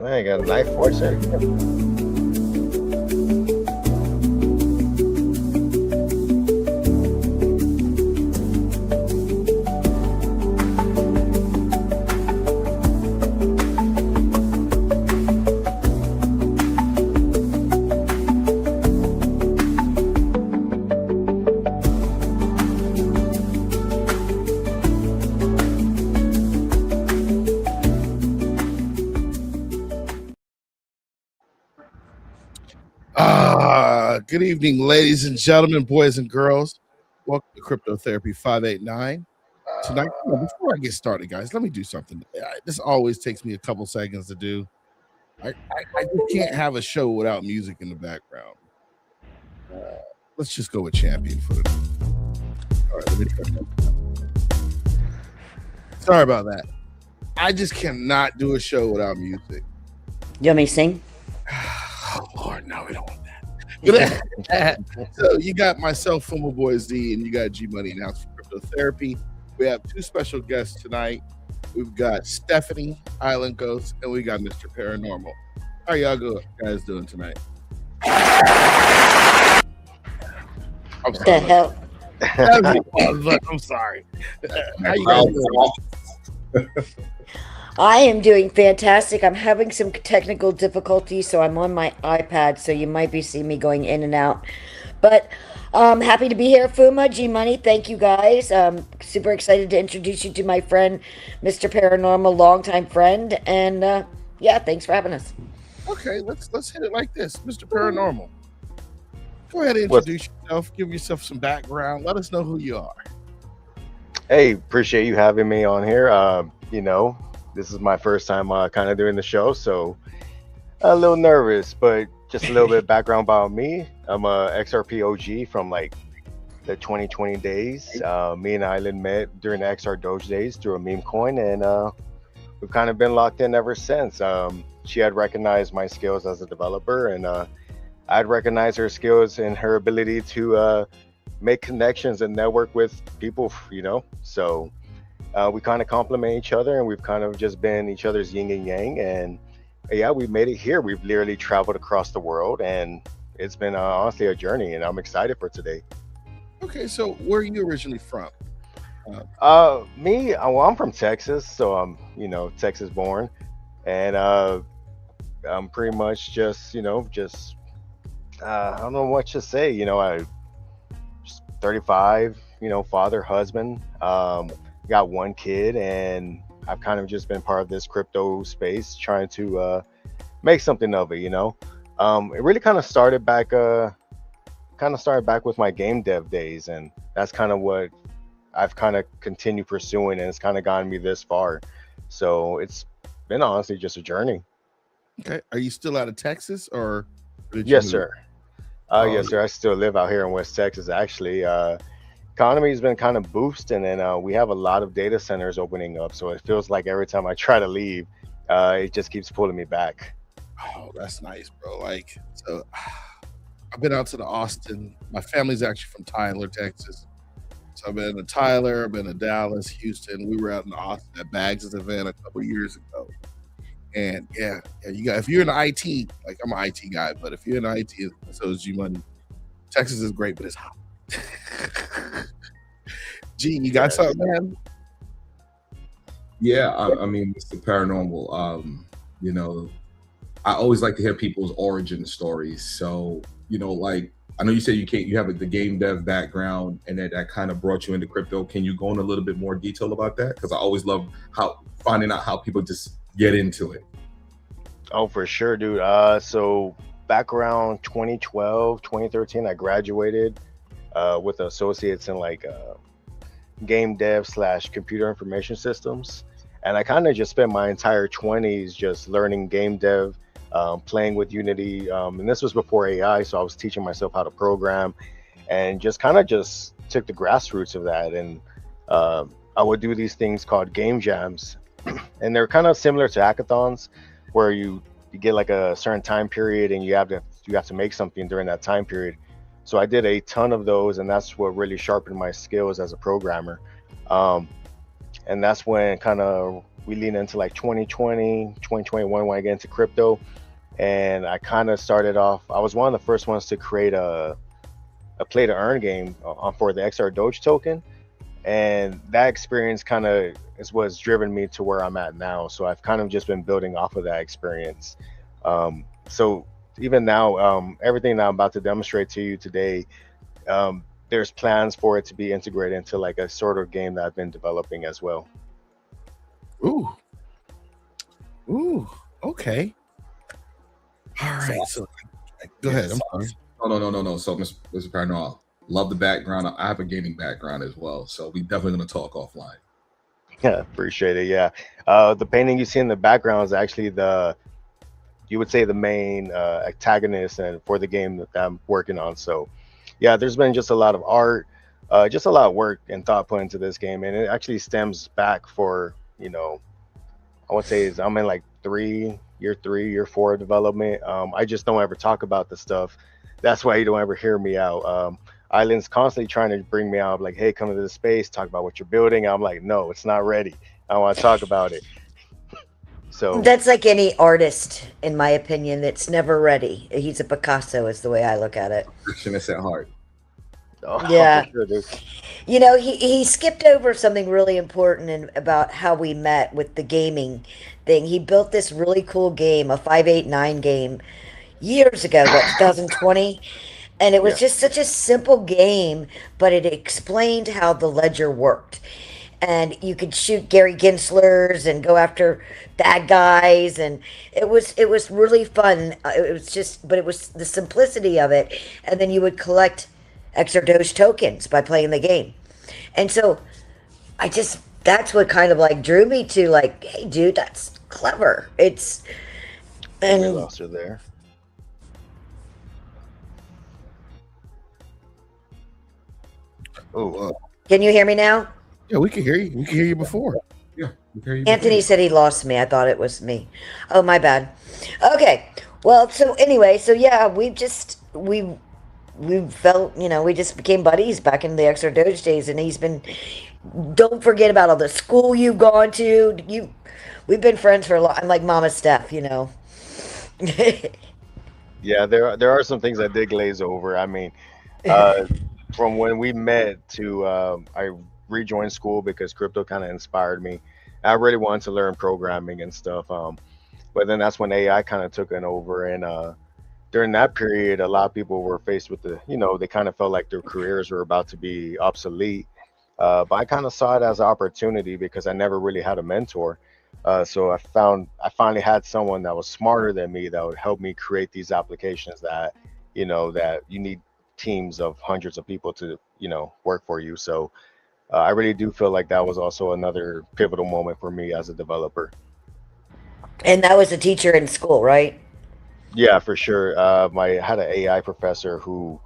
I got a knife for it, sir. Good evening, ladies and gentlemen, boys and girls. Welcome to Crypto Therapy 589. Tonight, before I get started, guys, let me do something. This always takes me a couple seconds to do. I just can't have a show without music in the background. Let's just go with Champion for the. All right, let me try that. Sorry about that. I just cannot do a show without music. You want me to sing? Oh, Lord, no, we don't want that. So you got myself, Fumaboyz Z, and you got G Money announced for Crypto Therapy. We have two special guests tonight. We've got Stephanie, Island Ghost, and we got Mr. Paranormal. How are y'all guys doing tonight? I'm sorry. The hell? I'm sorry. How you guys doing? I am doing fantastic. I'm having some technical difficulties, so I'm on my iPad, so you might be seeing me going in and out. But happy to be here, Fuma, G Money. Thank you guys. Super excited to introduce you to my friend, Mr. Paranormal, longtime friend. And yeah, thanks for having us. Okay, let's hit it like this. Mr. Paranormal, go ahead and introduce yourself. Give yourself some background. Let us know who you are. Hey, appreciate you having me on here. This is my first time kind of doing the show, so a little nervous, but just a little bit of background about me. I'm a XRP OG from like the 2020 days. Me and Island met during the XR Doge days through a meme coin, and we've kind of been locked in ever since. She had recognized my skills as a developer, and I'd recognized her skills and her ability to make connections and network with people, so we kind of complement each other, and we've kind of just been each other's yin and yang. And yeah, we've made it here. We've literally traveled across the world, and it's been honestly a journey, and I'm excited for today. Okay, so where are you originally from? I'm from Texas, so I'm Texas born, and I'm pretty much just I don't know what to say. I just 35, father, husband. Got one kid, and I've kind of just been part of this crypto space, trying to make something of it. It really kind of started back with my game dev days, and that's kind of what I've kind of continued pursuing, and it's kind of gotten me this far. So it's been honestly just a journey. Okay, are you still out of Texas, or did you Yes, move? sir. Yes, sir. I still live out here in West Texas, actually. Economy has been kind of boosting, and we have a lot of data centers opening up, so it feels like every time I try to leave, it just keeps pulling me back. Oh, that's nice, bro. So I've been out to the Austin. My family's actually from Tyler, Texas. So I've been to Tyler, I've been to Dallas, Houston. We were out in Austin at Bags' event a couple years ago. And yeah, if you're in IT, like I'm an IT guy, but if you're in IT, so is G Money. Texas is great, but it's hot. Gene, you got something, man? Yeah, I mean, Mr. Paranormal. I always like to hear people's origin stories. So, like I know you said you have the game dev background, and that kind of brought you into crypto. Can you go in a little bit more detail about that? Because I always love finding out how people just get into it. Oh, for sure, dude. So back around 2012, 2013, I graduated with associates in like game dev / computer information systems. And I kind of just spent my entire 20s just learning game dev, playing with Unity. And this was before AI, so I was teaching myself how to program, and just kind of just took the grassroots of that. And I would do these things called game jams. And they're kind of similar to hackathons, where you get like a certain time period, and you have to make something during that time period. So I did a ton of those, and that's what really sharpened my skills as a programmer. And that's when kind of we lean into like 2020, 2021 when I get into crypto. And I kind of started off. I was one of the first ones to create a play to earn game for the XR Doge token, and that experience kind of is what's driven me to where I'm at now. So I've kind of just been building off of that experience. So even now, everything that I'm about to demonstrate to you today, there's plans for it to be integrated into like a sort of game that I've been developing as well. Ooh, ooh, okay. All right. So, go ahead. I'm sorry. No. So, Mr. Paranormal, love the background. I have a gaming background as well, so we definitely gonna talk offline. Yeah, appreciate it. Yeah, the painting you see in the background is actually you would say the main antagonist and for the game that I'm working on. So, yeah, there's been just a lot of art, just a lot of work and thought put into this game, and it actually stems back for I would say I'm in like year 4 of development. I just don't ever talk about the stuff. That's why you don't ever hear me out. Island's constantly trying to bring me out, like, hey, come to this space, talk about what you're building. I'm like, no, it's not ready. I want to talk about it. So That's like any artist, in my opinion, that's never ready. He's a Picasso, is the way I look at it. Perfectionist at heart. oh, Yeah. for sure, dude. He skipped over something really important about how we met with the gaming thing. He built this really cool game, a 589 game, years ago, what, 2020? And it was Yeah, just such a simple game, but it explained how the ledger worked. And you could shoot Gary Genslers and go after bad guys, and it was really fun. It was just, but it was the simplicity of it, and then you would collect extra Doge tokens by playing the game. And so I just that's what kind of like drew me to like, hey, dude, that's clever. It's we and lost her there. Oh, can you hear me now? Yeah, we can hear you. We can hear you before. Yeah, we hear you. Anthony said he lost me. I thought it was me. Oh, my bad. Okay. Well, so anyway, so yeah, we felt, we just became buddies back in the extra Doge days, and he's been. Don't forget about all the school you've gone to. We've been friends for a long. I'm like Mama Steph. yeah. There are some things I did glaze over. I mean, uh, from when we met to I rejoined school because crypto kind of inspired me. I really wanted to learn programming and stuff. But then that's when AI kind of took it over, and during that period, a lot of people were faced with they kind of felt like their careers were about to be obsolete. But I kind of saw it as an opportunity because I never really had a mentor. So I finally had someone that was smarter than me that would help me create these applications that you need teams of hundreds of people to work for you. So I really do feel like that was also another pivotal moment for me as a developer. And that was a teacher in school, right? Yeah, for sure. I had an AI professor who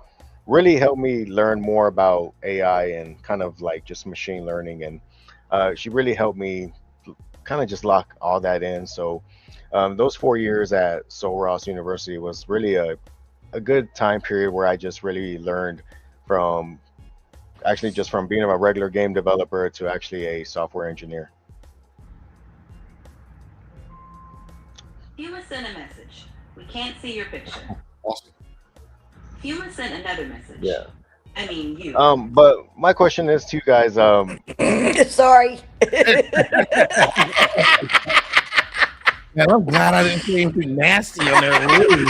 really helped me learn more about AI and kind of like just machine learning, and she really helped me kind of just lock all that in. So those 4 years at Sol Ross University was really a good time period where I just really learned from actually just from being a regular game developer to actually a software engineer. Fuma sent a message. We can't see your picture. Awesome. Fuma sent another message. Yeah. I mean, you. But my question is to you guys, Sorry. Man, I'm glad I didn't say anything nasty on there. Really.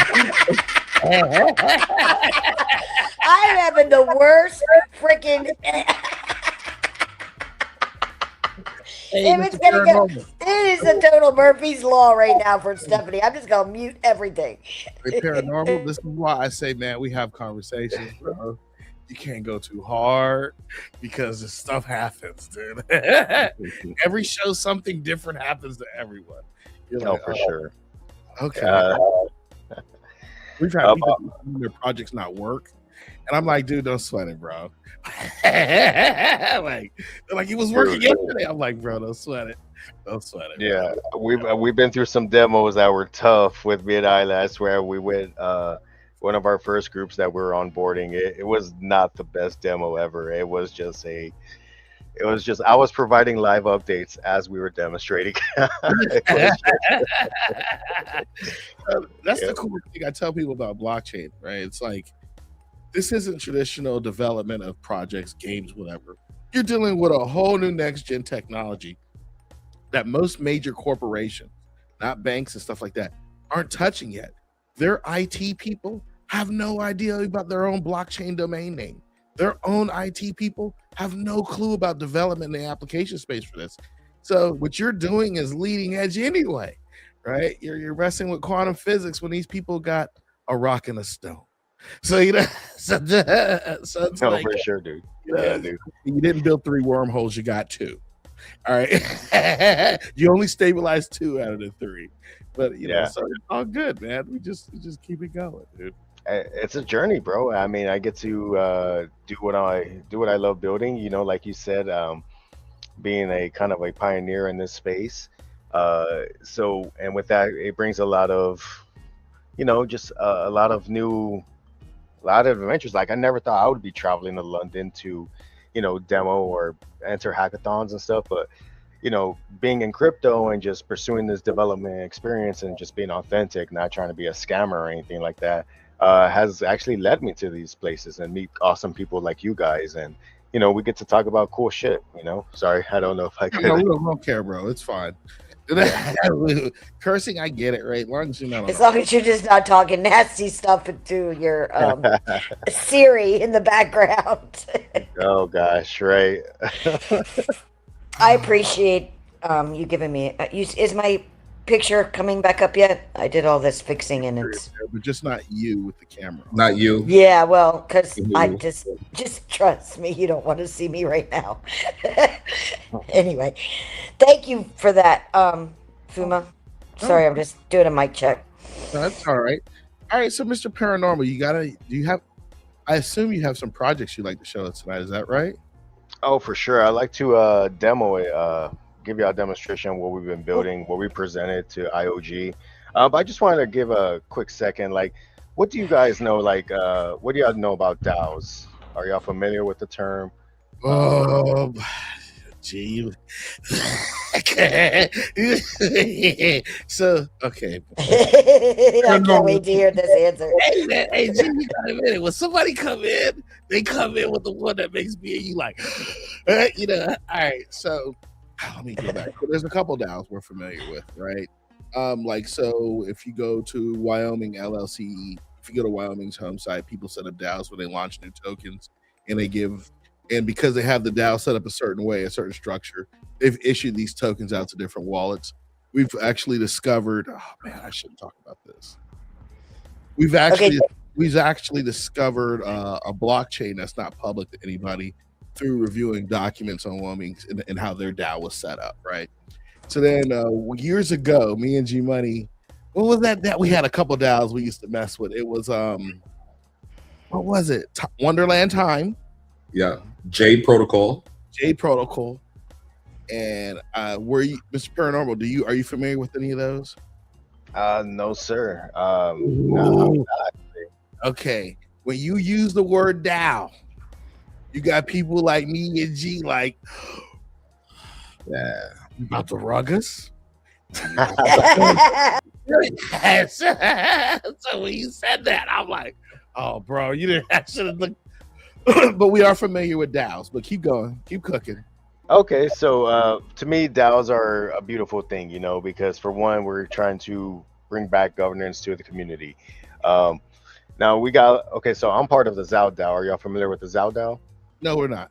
I'm having the worst freaking. Hey, If Mr. it's gonna go, Paranormal. it is the total Murphy's Law right now for Stephanie. I'm just gonna mute everything. Hey, Paranormal. This is why I say, man, we have conversations, bro. You can't go too hard because this stuff happens, dude. Every show, something different happens to everyone. You're no, like, for oh, sure. okay. Uh, We've had uh, people who their projects not work, and I'm like, dude, don't sweat it, bro. like, they're like, it was working yesterday. I'm like, bro, don't sweat it. Don't sweat it. yeah, we've been through some demos that were tough with Mid Island. I swear we went one of our first groups that we were onboarding. It was not the best demo ever. It was just It was just I was providing live updates as we were demonstrating. It was just, That's yeah, the cool thing I tell people about blockchain, right? It's like this isn't traditional development of projects, games, whatever. You're dealing with a whole new next gen technology that most major corporations, not banks and stuff like that, aren't touching yet. Their IT people have no idea about their own blockchain domain name. Their own IT people have no clue about development in the application space for this. So what you're doing is leading edge anyway, right? You're messing with quantum physics when these people got a rock and a stone. So so, so it's no, like for sure, dude. you Yeah, know, dude. you didn't build 3 wormholes, you got 2. All right. You only stabilized 2 out of the 3. But Yeah. so it's all good, man. We just keep it going, dude. It's a journey, bro. I mean, I get to do what I love building. Like you said, being a kind of a pioneer in this space. So, and with that, it brings a lot of, just a lot of adventures. Like I never thought I would be traveling to London to, demo or enter hackathons and stuff. But being in crypto and just pursuing this development experience and just being authentic, not trying to be a scammer or anything like that, has actually led me to these places and meet awesome people like you guys. And, we get to talk about cool shit, Sorry, I don't know if I No, could. we don't care, bro. It's fine. Yeah. Cursing, I get it, right? As long as you're not on As long as you're just not talking nasty stuff into your Siri in the background. Oh, gosh, right. I appreciate you giving me. Is my picture coming back up yet? I did all this fixing and it's. but just not you with the camera. Not you. Yeah, well, because I You. just trust me. You don't want to see me right now. Anyway, thank you for that, Fuma. Sorry, I'm just doing a mic check. No, that's all right. All right, so Mr. Paranormal, do you have I assume you have some projects you'd like to show us tonight, is that right? Oh, for sure. I'd like to demo it, give you a demonstration of what we've been building, what we presented to IOG. But I just wanted to give a quick second. Like, what do you guys know? Like, what do y'all know about DAOs? Are y'all familiar with the term? Oh, gee. So, okay. I can't wait to hear this answer. Hey, man, hey, G, you got a minute. When somebody come in, they come in with the one that makes me and you like, all right. So let me go back. So there's a couple DAOs we're familiar with, right? So if you go to Wyoming LLC, if you go to Wyoming's home site, people set up DAOs where they launch new tokens and and because they have the DAO set up a certain way, a certain structure, they've issued these tokens out to different wallets. We've actually discovered, oh man, I shouldn't talk about this. We've actually discovered a blockchain that's not public to anybody through reviewing documents on Wyoming and how their DAO was set up, right? So then years ago, me and G Money, what was that we had a couple DAOs we used to mess with. It was what was it? Wonderland Time. Yeah. Jade Protocol. And were you, Mr. Paranormal, are you familiar with any of those? No, sir. Ooh. Okay. When you use the word DAO, you got people like me and G like, Yeah. you about to rug us? So when you said that, I'm like, oh, bro, you didn't actually look. But we are familiar with DAOs. But keep going, keep cooking. Okay, so to me, DAOs are a beautiful thing, because for one, we're trying to bring back governance to the community. Now so I'm part of the ZAO DAO. Are y'all familiar with the ZAO DAO? No, we're not.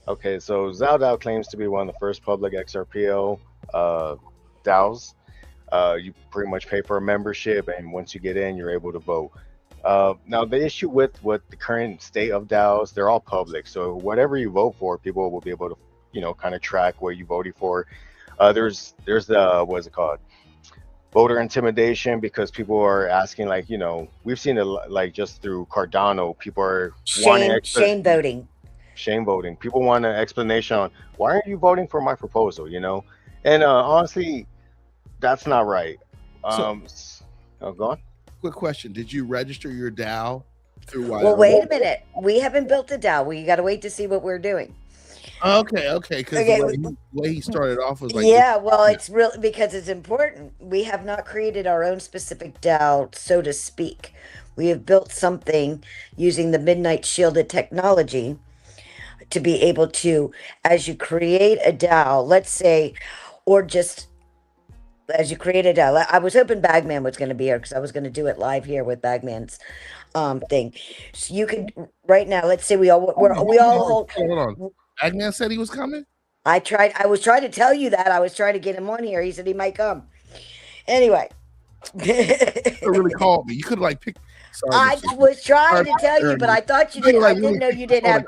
Okay, so ZAO DAO claims to be one of the first public XRPL DAOs. You pretty much pay for a membership, and once you get in, you're able to vote. Now, the issue with what the current state of DAOs, they're all public. So whatever you vote for, people will be able to, kind of track what you voted for. There's the, what is it called? Voter intimidation, because people are asking, like, we've seen it like just through Cardano. People are wanting shame voting. Shame voting. People want an explanation on why aren't you voting for my proposal, And honestly, that's not right. Go on. Quick question. Did you register your DAO through Wyoming? Well, wait a minute. We haven't built a DAO. We got to wait to see what we're doing. Okay, because Okay. the way he started off was like, Yeah, well, it's really because it's important. We have not created our own specific DAO, so to speak. We have built something using the Midnight Shielded technology to be able to, as you create a DAO, let's say, or just as you create a DAO. I was hoping Bagman was going to be here because I was going to do it live here with Bagman's thing. So you could right now. Let's say we all hold on. Bagman said he was coming. I tried. I was trying to tell you that. I was trying to get him on here. He said he might come. Anyway. You really called me. You could like pick. Sorry, I was trying to tell you, but I thought you didn't. I didn't know you didn't have.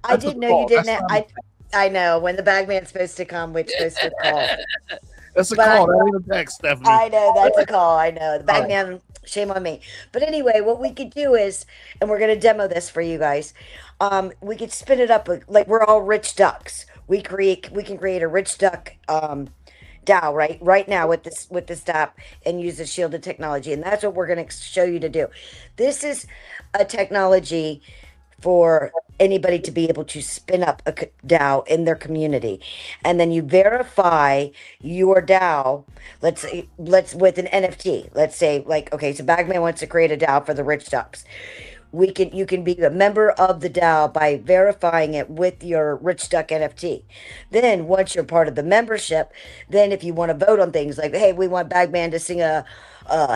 I didn't know you didn't have. I know when the Bagman's supposed to come, we're supposed to call. That's a call. That ain't a text, Stephanie. I know that's a call. I know the Bagman. Shame on me. But anyway, what we could do is, and we're gonna demo this for you guys. We could spin it up like we're all rich ducks. We can create a rich duck DAO right now with this app and use the shielded technology, and that's what we're going to show you to do. This is a technology for anybody to be able to spin up a DAO in their community, and then you verify your DAO. Let's with an NFT. Let's say like okay, so Bagman wants to create a DAO for the rich ducks. You can be a member of the DAO by verifying it with your Rich Duck NFT. Then once you're part of the membership, then if you want to vote on things like, hey, we want Bagman to sing a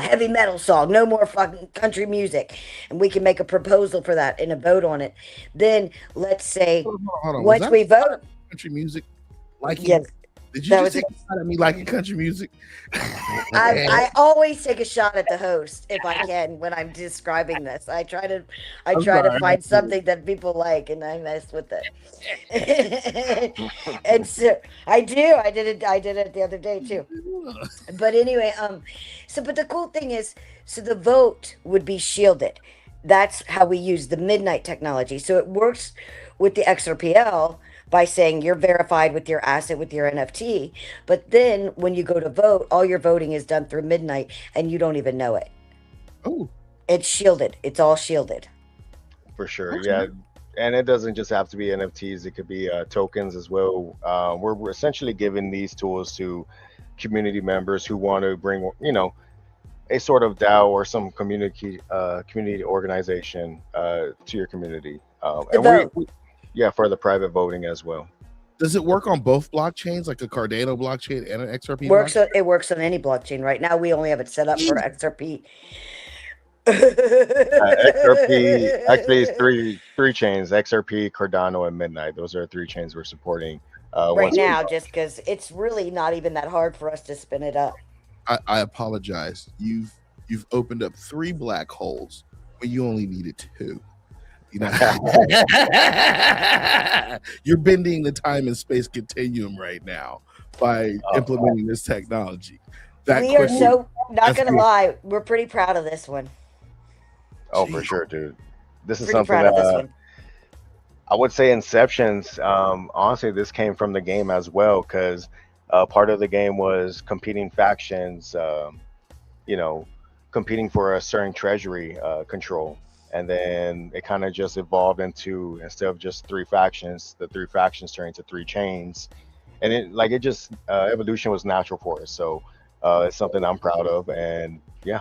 heavy metal song, no more fucking country music, and we can make a proposal for that and a vote on it. Then let's say Hold on. once we vote, country music, like yes. Did you just take a shot at me liking country music? I always take a shot at the host if I can when I'm describing this. I try to find something that people like, and I mess with it. And so I do. I did it the other day too. But anyway, but the cool thing is, so the vote would be shielded. That's how we use the Midnight technology. So it works with the XRPL by saying you're verified with your asset with your NFT, but then when you go to vote, all your voting is done through Midnight and you don't even know it. Oh, it's shielded. It's all shielded. For sure, yeah. And it doesn't just have to be NFTs; it could be tokens as well. We're essentially giving these tools to community members who want to bring, a sort of DAO or some community organization to your community. Yeah, for the private voting as well. Does it work on both blockchains, like a Cardano blockchain and an XRP? It works on any blockchain. Right now, we only have it set up for XRP. XRP actually is three chains: XRP, Cardano, and Midnight. Those are 3 chains we're supporting right now, just because it's really not even that hard for us to spin it up. I apologize. You've opened up 3 black holes when you only needed 2. You're bending the time and space continuum right now by implementing this technology. We are so not gonna lie, we're pretty proud of this one. Oh, for sure, dude. This is pretty something proud of this one. I would say Inceptions. Honestly, this came from the game as well, because part of the game was competing factions. Competing for a certain treasury control. And then it kind of just evolved into, instead of just 3 factions, the 3 factions turned into 3 chains. And evolution was natural for us. So it's something I'm proud of. And yeah.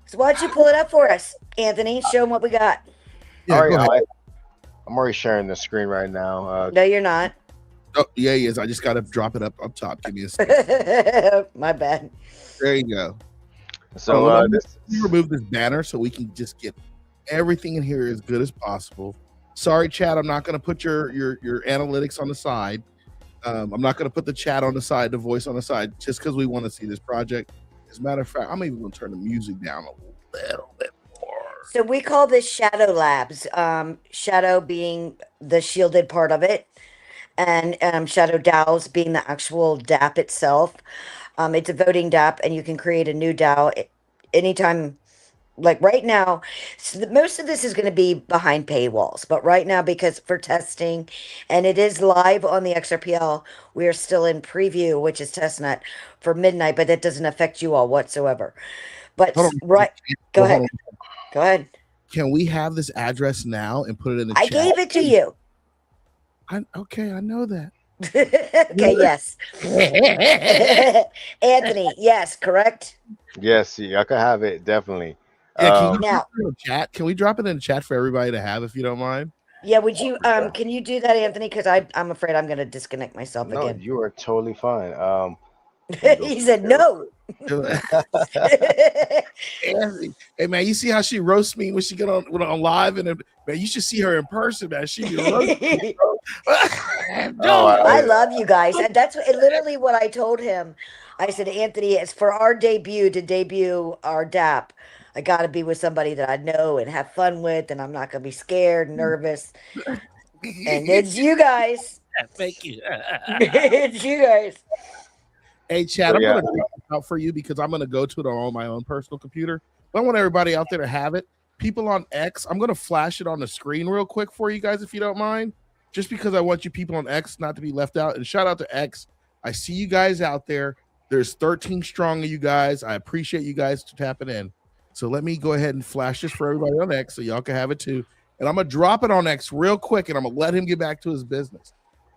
So why don't you pull it up for us, Anthony? Show them what we got. Yeah, all right, I'm already sharing the screen right now. No, you're not. Oh, yeah, he is. I just got to drop it up top. Give me a second. My bad. There you go. So let me remove this banner so we can just get everything in here as good as possible. Sorry, chat. I'm not going to put your analytics on the side. I'm not going to put the chat on the side, the voice on the side, just because we want to see this project. As a matter of fact, I'm even going to turn the music down a little bit more. So we call this Shadow Labs. Shadow being the shielded part of it, and Shadow DAOs being the actual DApp itself. It's a voting DApp, and you can create a new DAO anytime. Like right now, so most of this is going to be behind paywalls, but right now, because for testing, and it is live on the XRPL, we are still in preview, which is testnet for Midnight, but that doesn't affect you all whatsoever. But go ahead. Can we have this address now and put it in the chat? I gave it to you. Okay, I know that. Okay, yes. Anthony, yes, correct. Yes, y'all can have it definitely. Yeah, can you Um, drop Now, it in the chat? Can we drop it in the chat for everybody to have if you don't mind? yeah, would you for sure. can you do that, Anthony? Because I'm afraid I'm gonna disconnect myself No, again. you are totally fine. Let me go He back said there real no. Anthony, hey man, you see how she roasts me when she get on live, and man, you should see her in person, man. She be roasting me, bro. Oh, No, I love you guys. And that's literally what I told him. I said, Anthony, it's for our debut to debut our DAP. I got to be with somebody that I know and have fun with, and I'm not going to be scared, nervous. And it's you guys. thank you. It's you guys. Hey, Chad, so I'm yeah, gonna read this out for you because I'm gonna go to it on my own personal computer. But I want everybody out there to have it. People on X, I'm gonna flash it on the screen real quick for you guys if you don't mind, just because I want you people on X not to be left out. And shout out to X. I see you guys out there. There's 13 strong of you guys. I appreciate you guys tapping in. So let me go ahead and flash this for everybody on X so y'all can have it too. And I'm gonna drop it on X real quick, and I'm gonna let him get back to his business.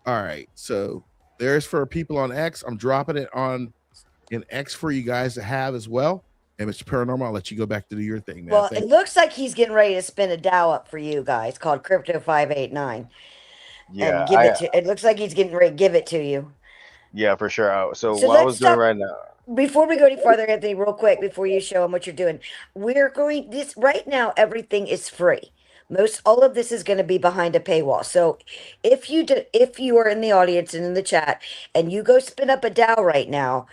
All right, so there's for people on X. I'm dropping it on an X for you guys to have as well. And Mr. Paranormal, I'll let you go back to do your thing, man. Well, Thank it looks like he's getting ready to spin a DAO up for you guys called Crypto 589 yeah, and give it to. It looks like he's getting ready to give it to you. yeah, for sure. So So what I was let's doing talk. right now, Before we go any farther, Anthony, real quick, before you show them what you're doing, we're going this right now. Everything is free. Most all of this is going to be behind a paywall. So, if you are in the audience and in the chat, and you go spin up a DAO right now,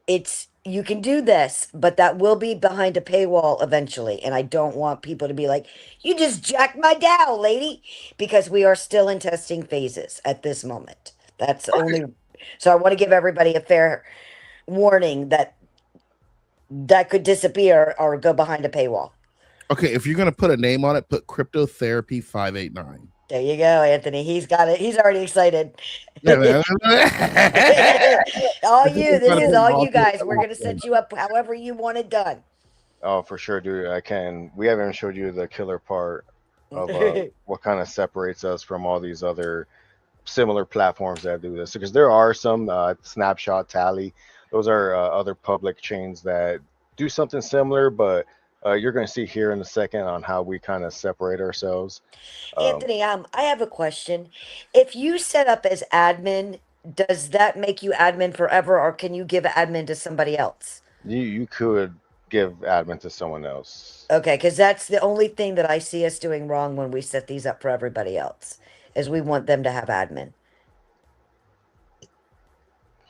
it's you can do this, but that will be behind a paywall eventually. And I don't want people to be like, "You just jacked my DAO, lady," because we are still in testing phases at this moment. That's only. So I want to give everybody a fair warning that that could disappear or go behind a paywall. Okay, if you're gonna put a name on it, put Cryptotherapy 589. There you go, Anthony. He's got it. He's already excited. Yeah, man. All I think you. we This gotta is move all on you to guys. We're the gonna set you up however you want it done. oh for sure, dude, I can. We haven't showed you the killer part of what kind of separates us from all these other similar platforms that do this, because there are some snapshot tally. Those are other public chains that do something similar, but you're going to see here in a second on how we kind of separate ourselves. Um, Anthony, I have a question. If you set up as admin, does that make you admin forever, or can you give admin to somebody else? you could give admin to someone else. Okay, because that's the only thing that I see us doing wrong when we set these up for everybody else, is we want them to have admin.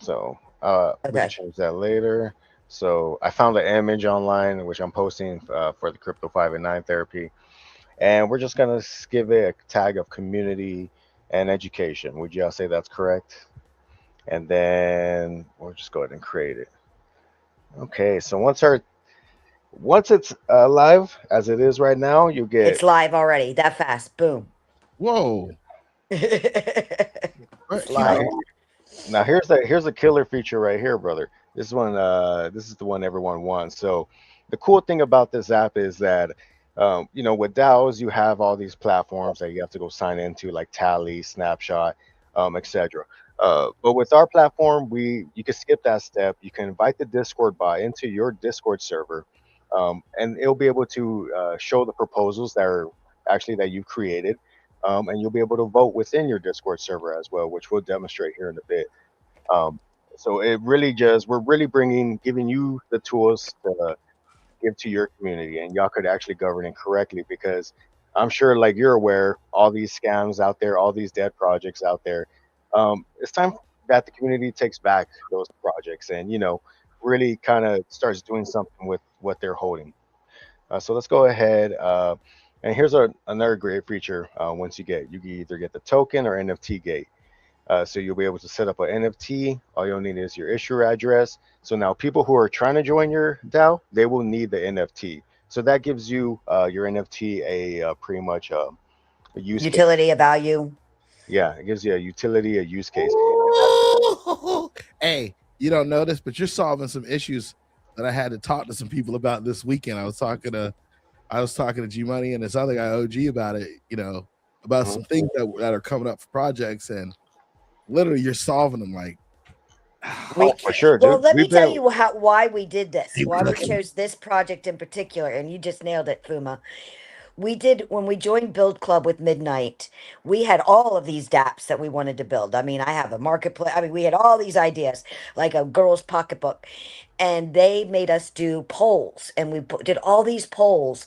So we can Okay. change that later. So I found an image online, which I'm posting for the Crypto 5 and 9 therapy. And we're just going to give it a tag of community and education. Would y'all say that's correct? And then we'll just go ahead and create it. Okay, so once it's live as it is right now, you It's get live already. That fast. Boom. Whoa. It's now, live. now here's a killer feature right here, brother. This is the one everyone wants. So the cool thing about this app is that with DAOs you have all these platforms that you have to go sign into, like Tally, Snapshot, etc. But with our platform, we you can skip that step. You can invite the Discord bot into your Discord server, and it'll be able to show the proposals that are actually that you've created, and you'll be able to vote within your Discord server as well, which we'll demonstrate here in a bit. Um, so it really just we're really giving you the tools to give to your community, and y'all could actually govern it correctly, because I'm sure, like you're aware, all these scams out there, all these dead projects out there. It's time that the community takes back those projects and really kind of starts doing something with what they're holding. So let's go ahead. And here's another great feature. Once you can either get the token or NFT gate. So you'll be able to set up an NFT. All you'll need is your issuer address. So now people who are trying to join your DAO, they will need the NFT. So that gives you your NFT pretty much a use case. Utility, a value. Yeah, it gives you a utility, a use case. Hey, you don't know this, but you're solving some issues that I had to talk to some people about this weekend. I was talking to G Money and this other guy OG about it, about Mhm. some things that are coming up for projects, and literally you're solving them like We Oh, for sure, well, dude. let me We've tell been. you why we did this. Why we impressive. chose this project in particular, and you just nailed it, Fuma. We did when we joined Build Club with Midnight. We had all of these DApps that we wanted to build. I mean, I have a marketplace. I mean, we had all these ideas, like a girl's pocketbook, and they made us do polls, and did all these polls,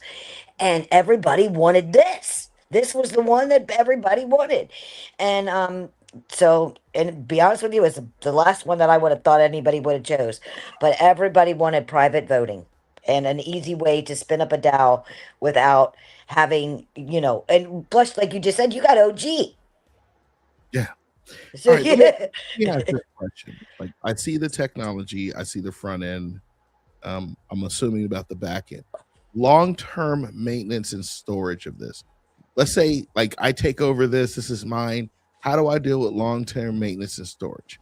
and everybody wanted this. This was the one that everybody wanted, and so and to be honest with you, it's the last one that I would have thought anybody would have chose, but everybody wanted private voting and an easy way to spin up a DAO without having, and plus, like you just said, you got OG. Yeah. So All right. yeah, Let me ask you a question. Like, I see the technology, I see the front end. I'm assuming about the back end. Long-term maintenance and storage of this. Let's say, like, I take over this. This is mine. How do I deal with long-term maintenance and storage?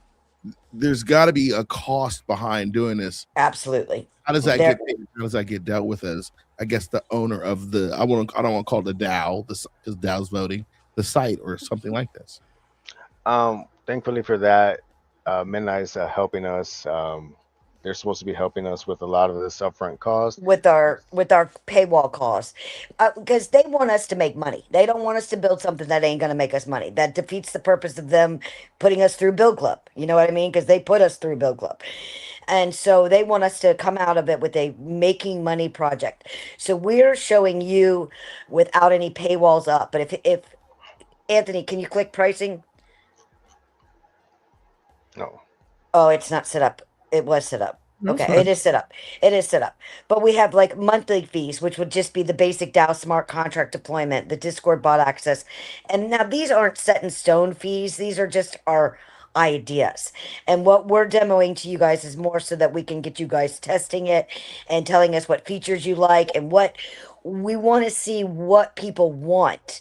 There's got to be a cost behind doing this. absolutely. How does that Mhm. get There, paid? How does that get dealt with as, I guess, the owner of the, I don't want to call it the DAO, because DAO's voting, the site or something like this. Thankfully for that, Midnight's helping us. They're supposed to be helping us with a lot of this upfront cost. with our paywall costs, because they want us to make money. They don't want us to build something that ain't going to make us money. That defeats the purpose of them putting us through Build Club. You know what I mean? Because they put us through Build Club, and so they want us to come out of it with a making money project. So we're showing you without any paywalls up. But if Anthony, can you click pricing? No. Oh, it's not set up. It was set up. No, it's Okay, it fine. is set up. It is set up. But we have like monthly fees, which would just be the basic DAO smart contract deployment, the Discord bot access. And now these aren't set in stone fees. These are just our ideas. And what we're demoing to you guys is more so that we can get you guys testing it and telling us what features you like and what we want to see what people want.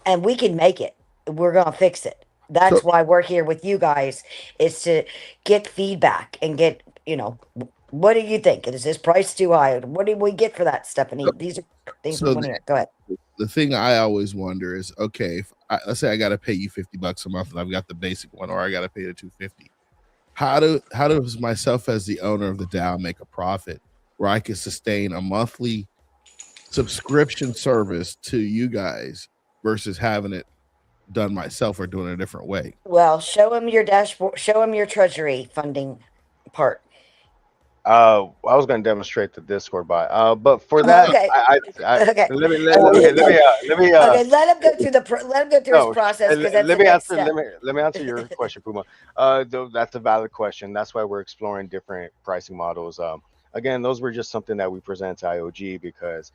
And we can make it. We're going to fix it. So That's why we're here with you guys, is to get feedback and get, what do you think? Is this price too high? What did we get for that, Stephanie? These are things we so want to hear. Go ahead. the thing I always wonder is, okay, if let's say I got to pay you $50 a month and I've got the basic one, or I got to pay the 250. How does myself as the owner of the DAO make a profit where I can sustain a monthly subscription service to you guys versus having it done myself or doing it a different way? Well, show them your dashboard, show them your treasury funding part. I was going to demonstrate the Discord bot. But for Oh, that, okay. let Okay. me okay. Okay, let him go through let him go through his No, process because that's the let me next answer. step. Let me answer your question, Puma. That's a valid question. That's why we're exploring different pricing models. Again, those were just something that we present to IOG because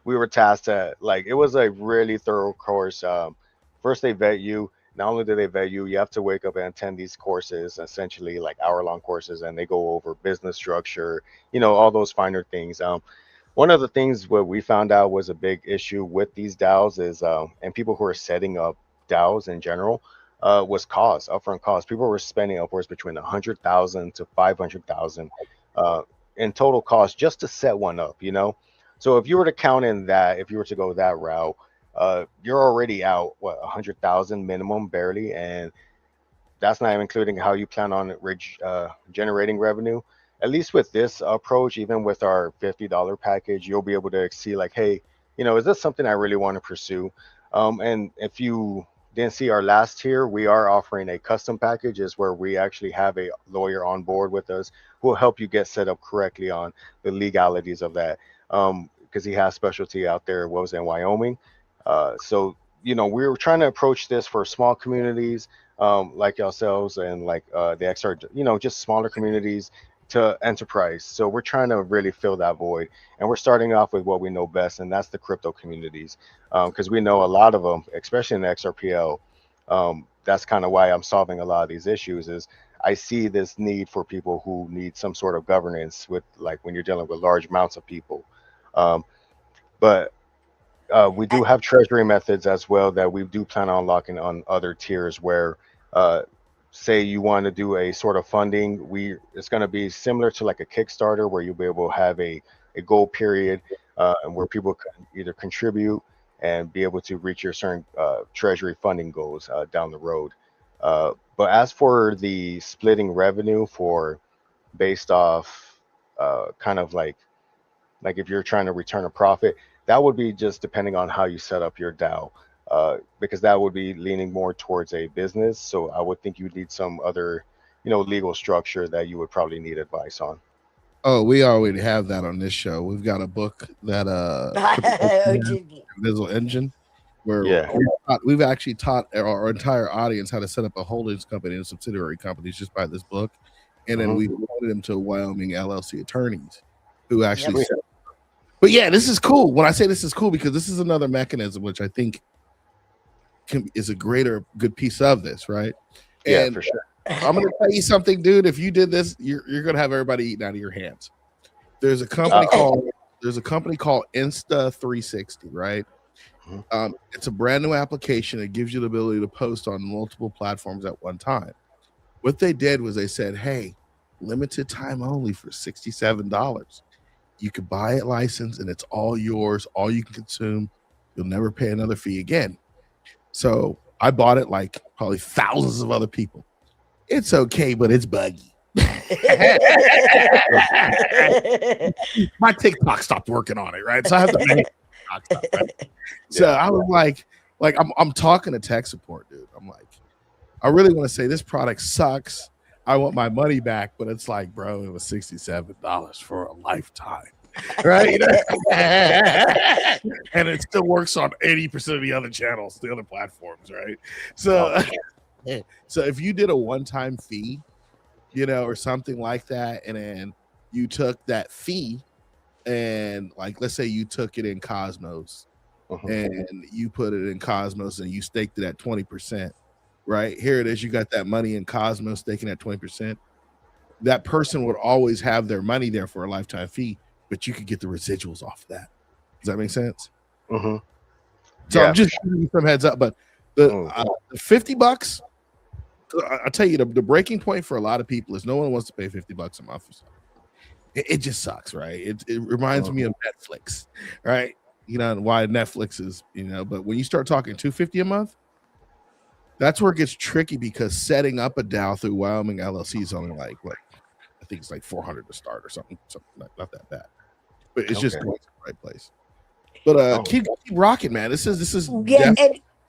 we were tasked to like it was a really thorough course. First they vet you. Not only do they vet you, you have to wake up and attend these courses, essentially like hour-long courses, and they go over business structure, all those finer things. One of the things what we found out was a big issue with these DAOs is, and people who are setting up DAOs in general, was cost, upfront cost. People were spending upwards between 100,000 to 500,000 uh, in total cost just to set one up. So if you were to count in that, if you were to go that route, you're already out what 100,000 minimum barely, and that's not even including how you plan on generating revenue. At least with this approach, even with our $50 package, you'll be able to see like, hey, is this something I really want to pursue? And if you didn't see our last tier, we are offering a custom package, is where we actually have a lawyer on board with us who will help you get set up correctly on the legalities of that. Because he has specialty out there, what was it, in Wyoming. So we were trying to approach this for small communities like yourselves and like the XR, just smaller communities to enterprise. So we're trying to really fill that void, and we're starting off with what we know best, and that's the crypto communities, because we know a lot of them, especially in the XRPL. That's kind of why I'm solving a lot of these issues. Is I see this need for people who need some sort of governance with like when you're dealing with large amounts of people. Um, but we do have treasury methods as well that we do plan on locking on other tiers where, uh, say you want to do a sort of funding, it's going to be similar to like a Kickstarter where you'll be able to have a goal period and where people can either contribute and be able to reach your certain treasury funding goals down the road. But as for the splitting revenue for based off kind of like if you're trying to return a profit, that would be just depending on how you set up your DAO. Because that would be leaning more towards a business. So I would think you'd need some other, legal structure that you would probably need advice on. Oh, we already have that on this show. We've got a book that Oh, Visual Engine, where Yeah. we've actually taught our entire audience how to set up a holdings company and subsidiary companies just by this book, and then Mhm. we promoted them to Wyoming LLC attorneys who actually. Yep. But yeah, this is cool. When I say this is cool, because this is another mechanism which I think is a good piece of this, right? Yeah, And for sure. I'm gonna tell you something, dude. If you did this, you're gonna have everybody eating out of your hands. There's a company called Insta 360, right? It's a brand new application. It gives you the ability to post on multiple platforms at one time. What they did was they said, "Hey, limited time only for $67. You could buy a license, and it's all yours. All you can consume. You'll never pay another fee again." So I bought it like probably thousands of other people. It's okay, but it's buggy. My TikTok stopped working on it, right? So I have to manage TikTok stuff, right? So I was like I'm talking to tech support, dude. I'm like, I really want to say this product sucks. I want my money back, but it's like, bro, it was $67 for a lifetime. Right? And it still works on 80% of the other channels, the other platforms, right? So so if you did a one-time fee, or something like that, and then you took that fee and like let's say you took it in Cosmos and you put it in Cosmos and you staked it at 20%, right? Here it is, you got that money in Cosmos staking at 20%. That person would always have their money there for a lifetime fee, but you could get the residuals off of that. Does that make sense? Mm-hmm. So I'm just giving you some heads up, but the $50, I'll tell you the breaking point for a lot of people is no one wants to pay $50 a month for something. It just sucks, right? It reminds me of Netflix, right? Why Netflix is, but when you start talking $250 a month, that's where it gets tricky because setting up a DAO through Wyoming LLC is only like what I think it's like $400 to start or something not that bad, but it's just going to the right place. But keep rocking, man. This is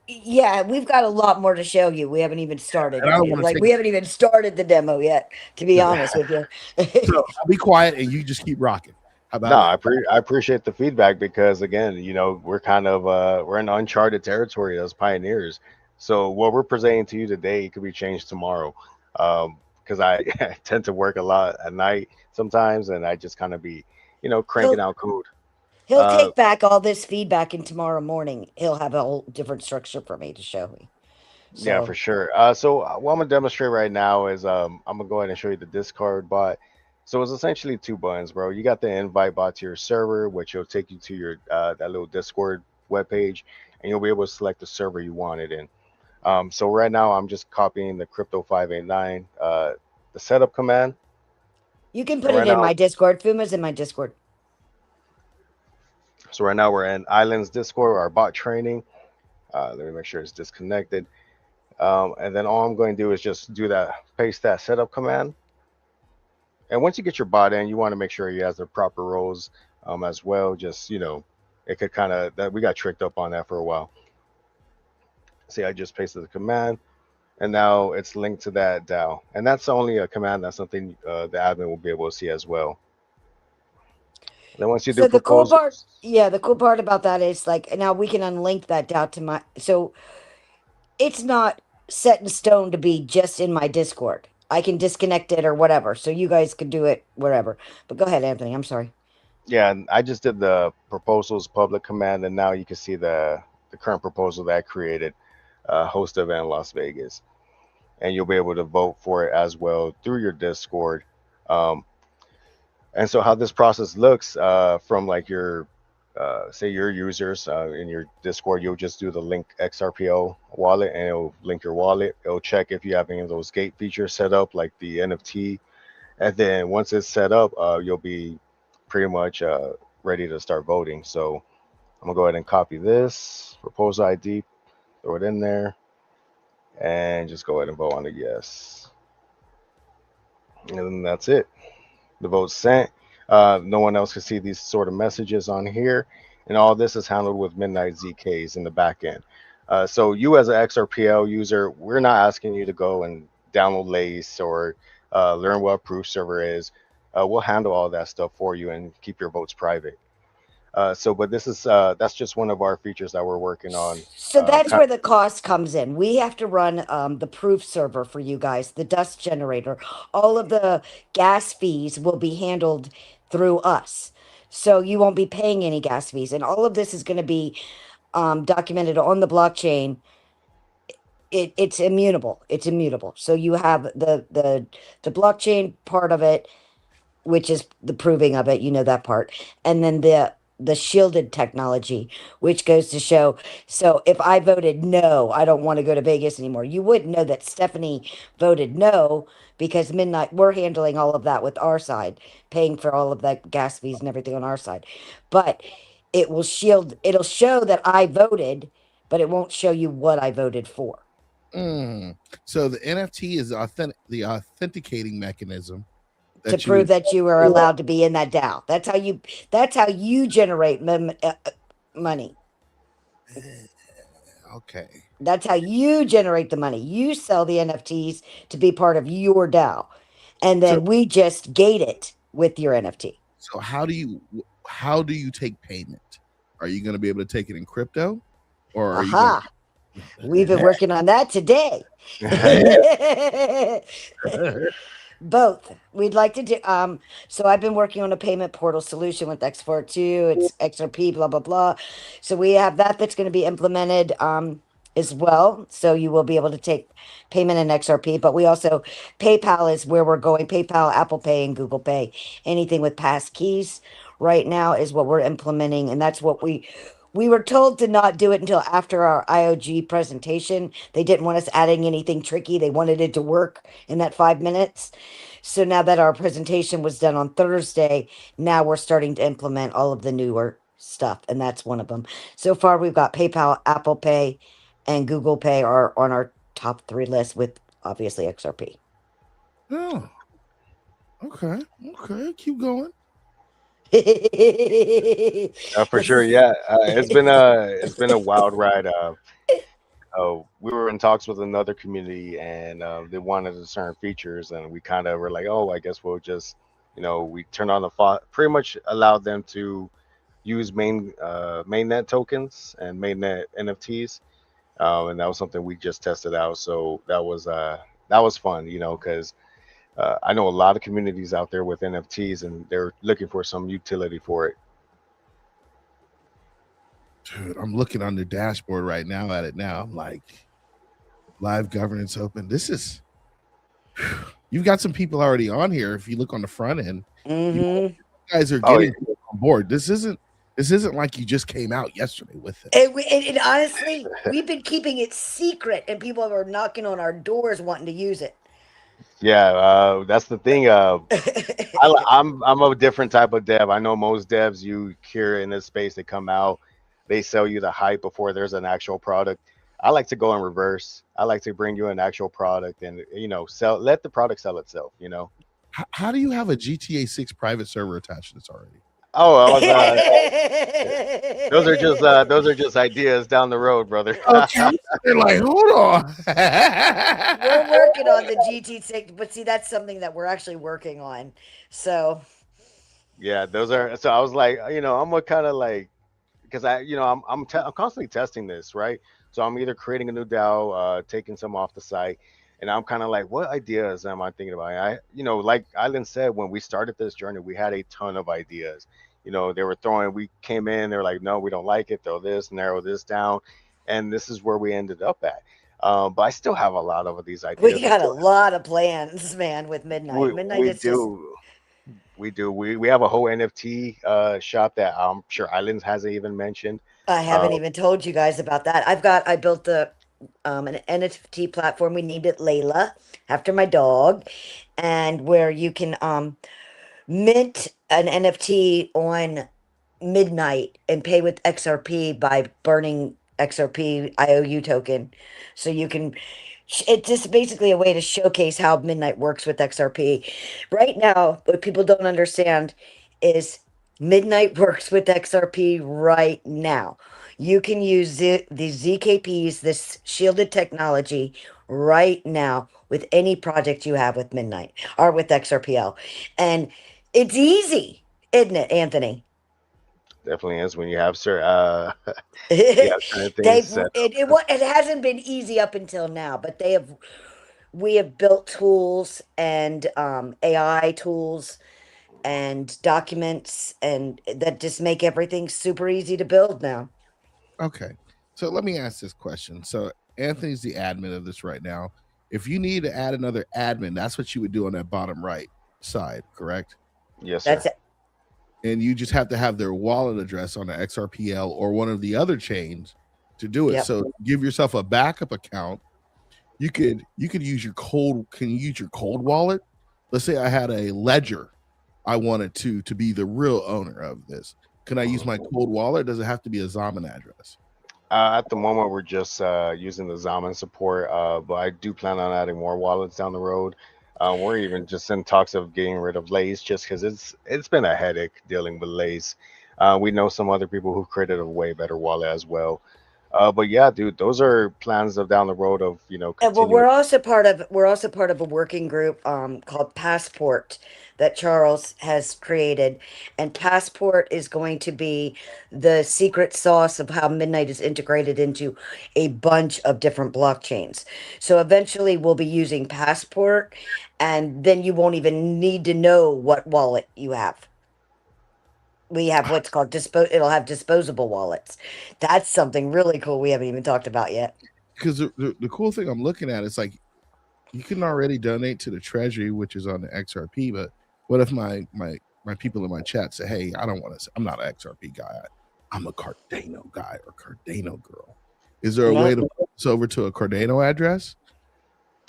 yeah, we've got a lot more to show you. We haven't even started. We haven't even started the demo yet, to be honest with you. So I'll be quiet and you just keep rocking. How about I appreciate the feedback because again, we're kind of we're in uncharted territory as pioneers. So what we're presenting to you today could be changed tomorrow. Because I tend to work a lot at night sometimes, and I just kind of be, cranking out code. He'll take back all this feedback, and tomorrow morning he'll have a whole different structure for me to show me. So. Yeah, for sure. So what I'm gonna demonstrate right now is I'm gonna go ahead and show you the Discord bot. So it's essentially two buttons, bro. You got the invite bot to your server, which will take you to your that little Discord webpage, and you'll be able to select the server you want it in. So right now I'm just copying the crypto 589, the setup command. You can put it in my Discord. Fuma's in my Discord. So right now we're in Islands Discord, our bot training. Let me make sure it's disconnected. And then all I'm going to do is just paste that setup command. And once you get your bot in, you want to make sure he has the proper roles as well. Just, it could we got tricked up on that for a while. See, I just pasted the command and now it's linked to that DAO. And that's only a command. That's something the admin will be able to see as well. Then once you do the cool part about that is like now we can unlink that DAO to my. So it's not set in stone to be just in my Discord. I can disconnect it or whatever. So you guys can do it wherever. But go ahead, Anthony. I'm sorry. Yeah, and I just did the proposals public command, and now you can see the current proposal that I created, host event in Las Vegas, and you'll be able to vote for it as well through your Discord. And so how this process looks from like your, say your users in your Discord, you'll just do the link XRPO wallet and it'll link your wallet. It'll check if you have any of those gate features set up, like the NFT. And then once it's set up, you'll be pretty much ready to start voting. So I'm gonna go ahead and copy this proposal ID, throw it in there, and just go ahead and vote on the yes. And then that's it. The vote's sent. No one else can see these sort of messages on here, and all this is handled with Midnight ZKs in the back end. So you as an XRPL user, we're not asking you to go and download Lace or learn what a proof server is. We'll handle all that stuff for you and keep your votes private. But this is that's just one of our features that we're working on. So that's Kind where the cost comes in. We have to run the proof server for you guys, the dust generator. All of the gas fees will be handled through us. So you won't be paying any gas fees. And all of this is going to be documented on the blockchain. It's immutable. It's immutable. So you have the blockchain part of it, which is the proving of it, you know that part. And then the shielded technology, which goes to show, so if I voted no, I don't want to go to Vegas anymore, you wouldn't know that Stephanie voted no, because Midnight, we're handling all of that with our side, paying for all of that gas fees and everything on our side. But it'll show that I voted, but it won't show you what I voted for. So the NFT is the authenticating mechanism To prove that you are allowed to be in that DAO. That's how you generate money. Okay. That's how you generate the money. You sell the NFTs to be part of your DAO, and then we just gate it with your NFT. So how do you take payment? Are you going to be able to take it in crypto, or are you? Gonna... We've been working on that today. Both. We'd like to do so I've been working on a payment portal solution with X42, it's XRP, blah blah blah. So we have that's going to be implemented as well. So you will be able to take payment in XRP, but we also PayPal is where we're going. PayPal, Apple Pay, and Google Pay. Anything with pass keys right now is what we're implementing, and that's what we were told to not do it until after our IOG presentation. They didn't want us adding anything tricky. They wanted it to work in that 5 minutes. So now that our presentation was done on Thursday, now we're starting to implement all of the newer stuff, and that's one of them. So far, we've got PayPal, Apple Pay, and Google Pay are on our top 3 list, with obviously XRP. Oh, okay. Keep going. For sure, yeah. It's been a wild ride. We were in talks with another community, and they wanted certain features, and we kind of were like, oh, I guess we'll just, we turned on the pretty much allowed them to use mainnet tokens and mainnet NFTs, and that was something we just tested out. So that was fun, because. I know a lot of communities out there with NFTs, and they're looking for some utility for it. Dude, I'm looking on the dashboard right now at it now. I'm like, live governance open. You've got some people already on here. If you look on the front end, you guys are getting on board. This isn't like you just came out yesterday with it. And honestly, we've been keeping it secret, and people are knocking on our doors wanting to use it. Yeah, that's the thing. I'm a different type of dev. I know most devs you hear in this space, they come out, they sell you the hype before there's an actual product. I like to go in reverse. I like to bring you an actual product and let the product sell itself. How do you have a GTA 6 private server attached to this already? Oh, those are just ideas down the road, brother. Okay, they're like, hold on. We're working on the GT6, but see, that's something that we're actually working on. So, yeah, those are. So I was like, I'm a kind of like, because I'm constantly testing this, right? So I'm either creating a new DAO, taking some off the site, and I'm kind of like, what ideas am I thinking about? Like Island said, when we started this journey, we had a ton of ideas. They were we came in, they were like, no, we don't like it, throw this, narrow this down. And this is where we ended up at. But I still have a lot of these ideas. We got a lot of plans, man, with Midnight. We do. We have a whole NFT shop that I'm sure Islands hasn't even mentioned. I haven't even told you guys about that. I built an NFT platform. We named it Layla, after my dog, and where you can mint an NFT on midnight and pay with XRP by burning XRP IOU token. So you can, it's just basically a way to showcase how midnight works with XRP. Right now, what people don't understand is midnight works with XRP right now. You can use the ZKPs, this shielded technology, right now with any project you have with Midnight or with XRPL. And it's easy, isn't it, Anthony? Definitely is when you have you have certain things They've set it hasn't been easy up until now, but we have built tools and AI tools and documents and that just make everything super easy to build now. Okay. So let me ask this question. So Anthony's the admin of this right now. If you need to add another admin, that's what you would do on that bottom right side, correct? Yes, That's sir. it. And you just have to have their wallet address on the XRPL or one of the other chains to do it. Yep. So give yourself a backup account. You could use your cold. Can you use your cold wallet? Let's say I had a ledger. I wanted to be the real owner of this. Can I use my cold wallet? Does it have to be a Zaman address? At the moment, we're just using the Zaman support, but I do plan on adding more wallets down the road. We're even just in talks of getting rid of Lace just because it's been a headache dealing with Lace. We know some other people who created a way better wallet as well. But yeah, dude, those are plans of down the road of Well, continuing. we're also part of a working group called Passport that Charles has created, and Passport is going to be the secret sauce of how Midnight is integrated into a bunch of different blockchains. So eventually, we'll be using Passport, and then you won't even need to know what wallet you have. We have what's called it'll have disposable wallets. That's something really cool we haven't even talked about yet. Because the cool thing I'm looking at is like you can already donate to the treasury, which is on the XRP. But what if my people in my chat say, "Hey, I don't want to. I'm not an XRP guy. I'm a Cardano guy or Cardano girl." Is there a way No. to put this over to a Cardano address?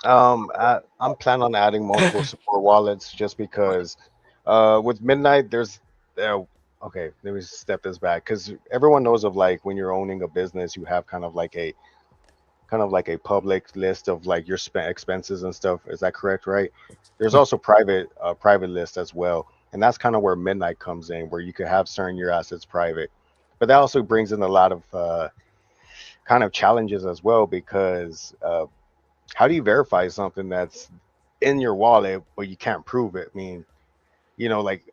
I'm planning on adding multiple support wallets just because with Midnight, there's uh, okay. Let me step this back because everyone knows of like when you're owning a business, you have kind of like a public list of like your expenses and stuff. Is that correct? Right? There's also private list as well, and that's kind of where Midnight comes in, where you could have certain your assets private, but that also brings in a lot of kind of challenges as well because how do you verify something that's in your wallet but you can't prove it? I mean, like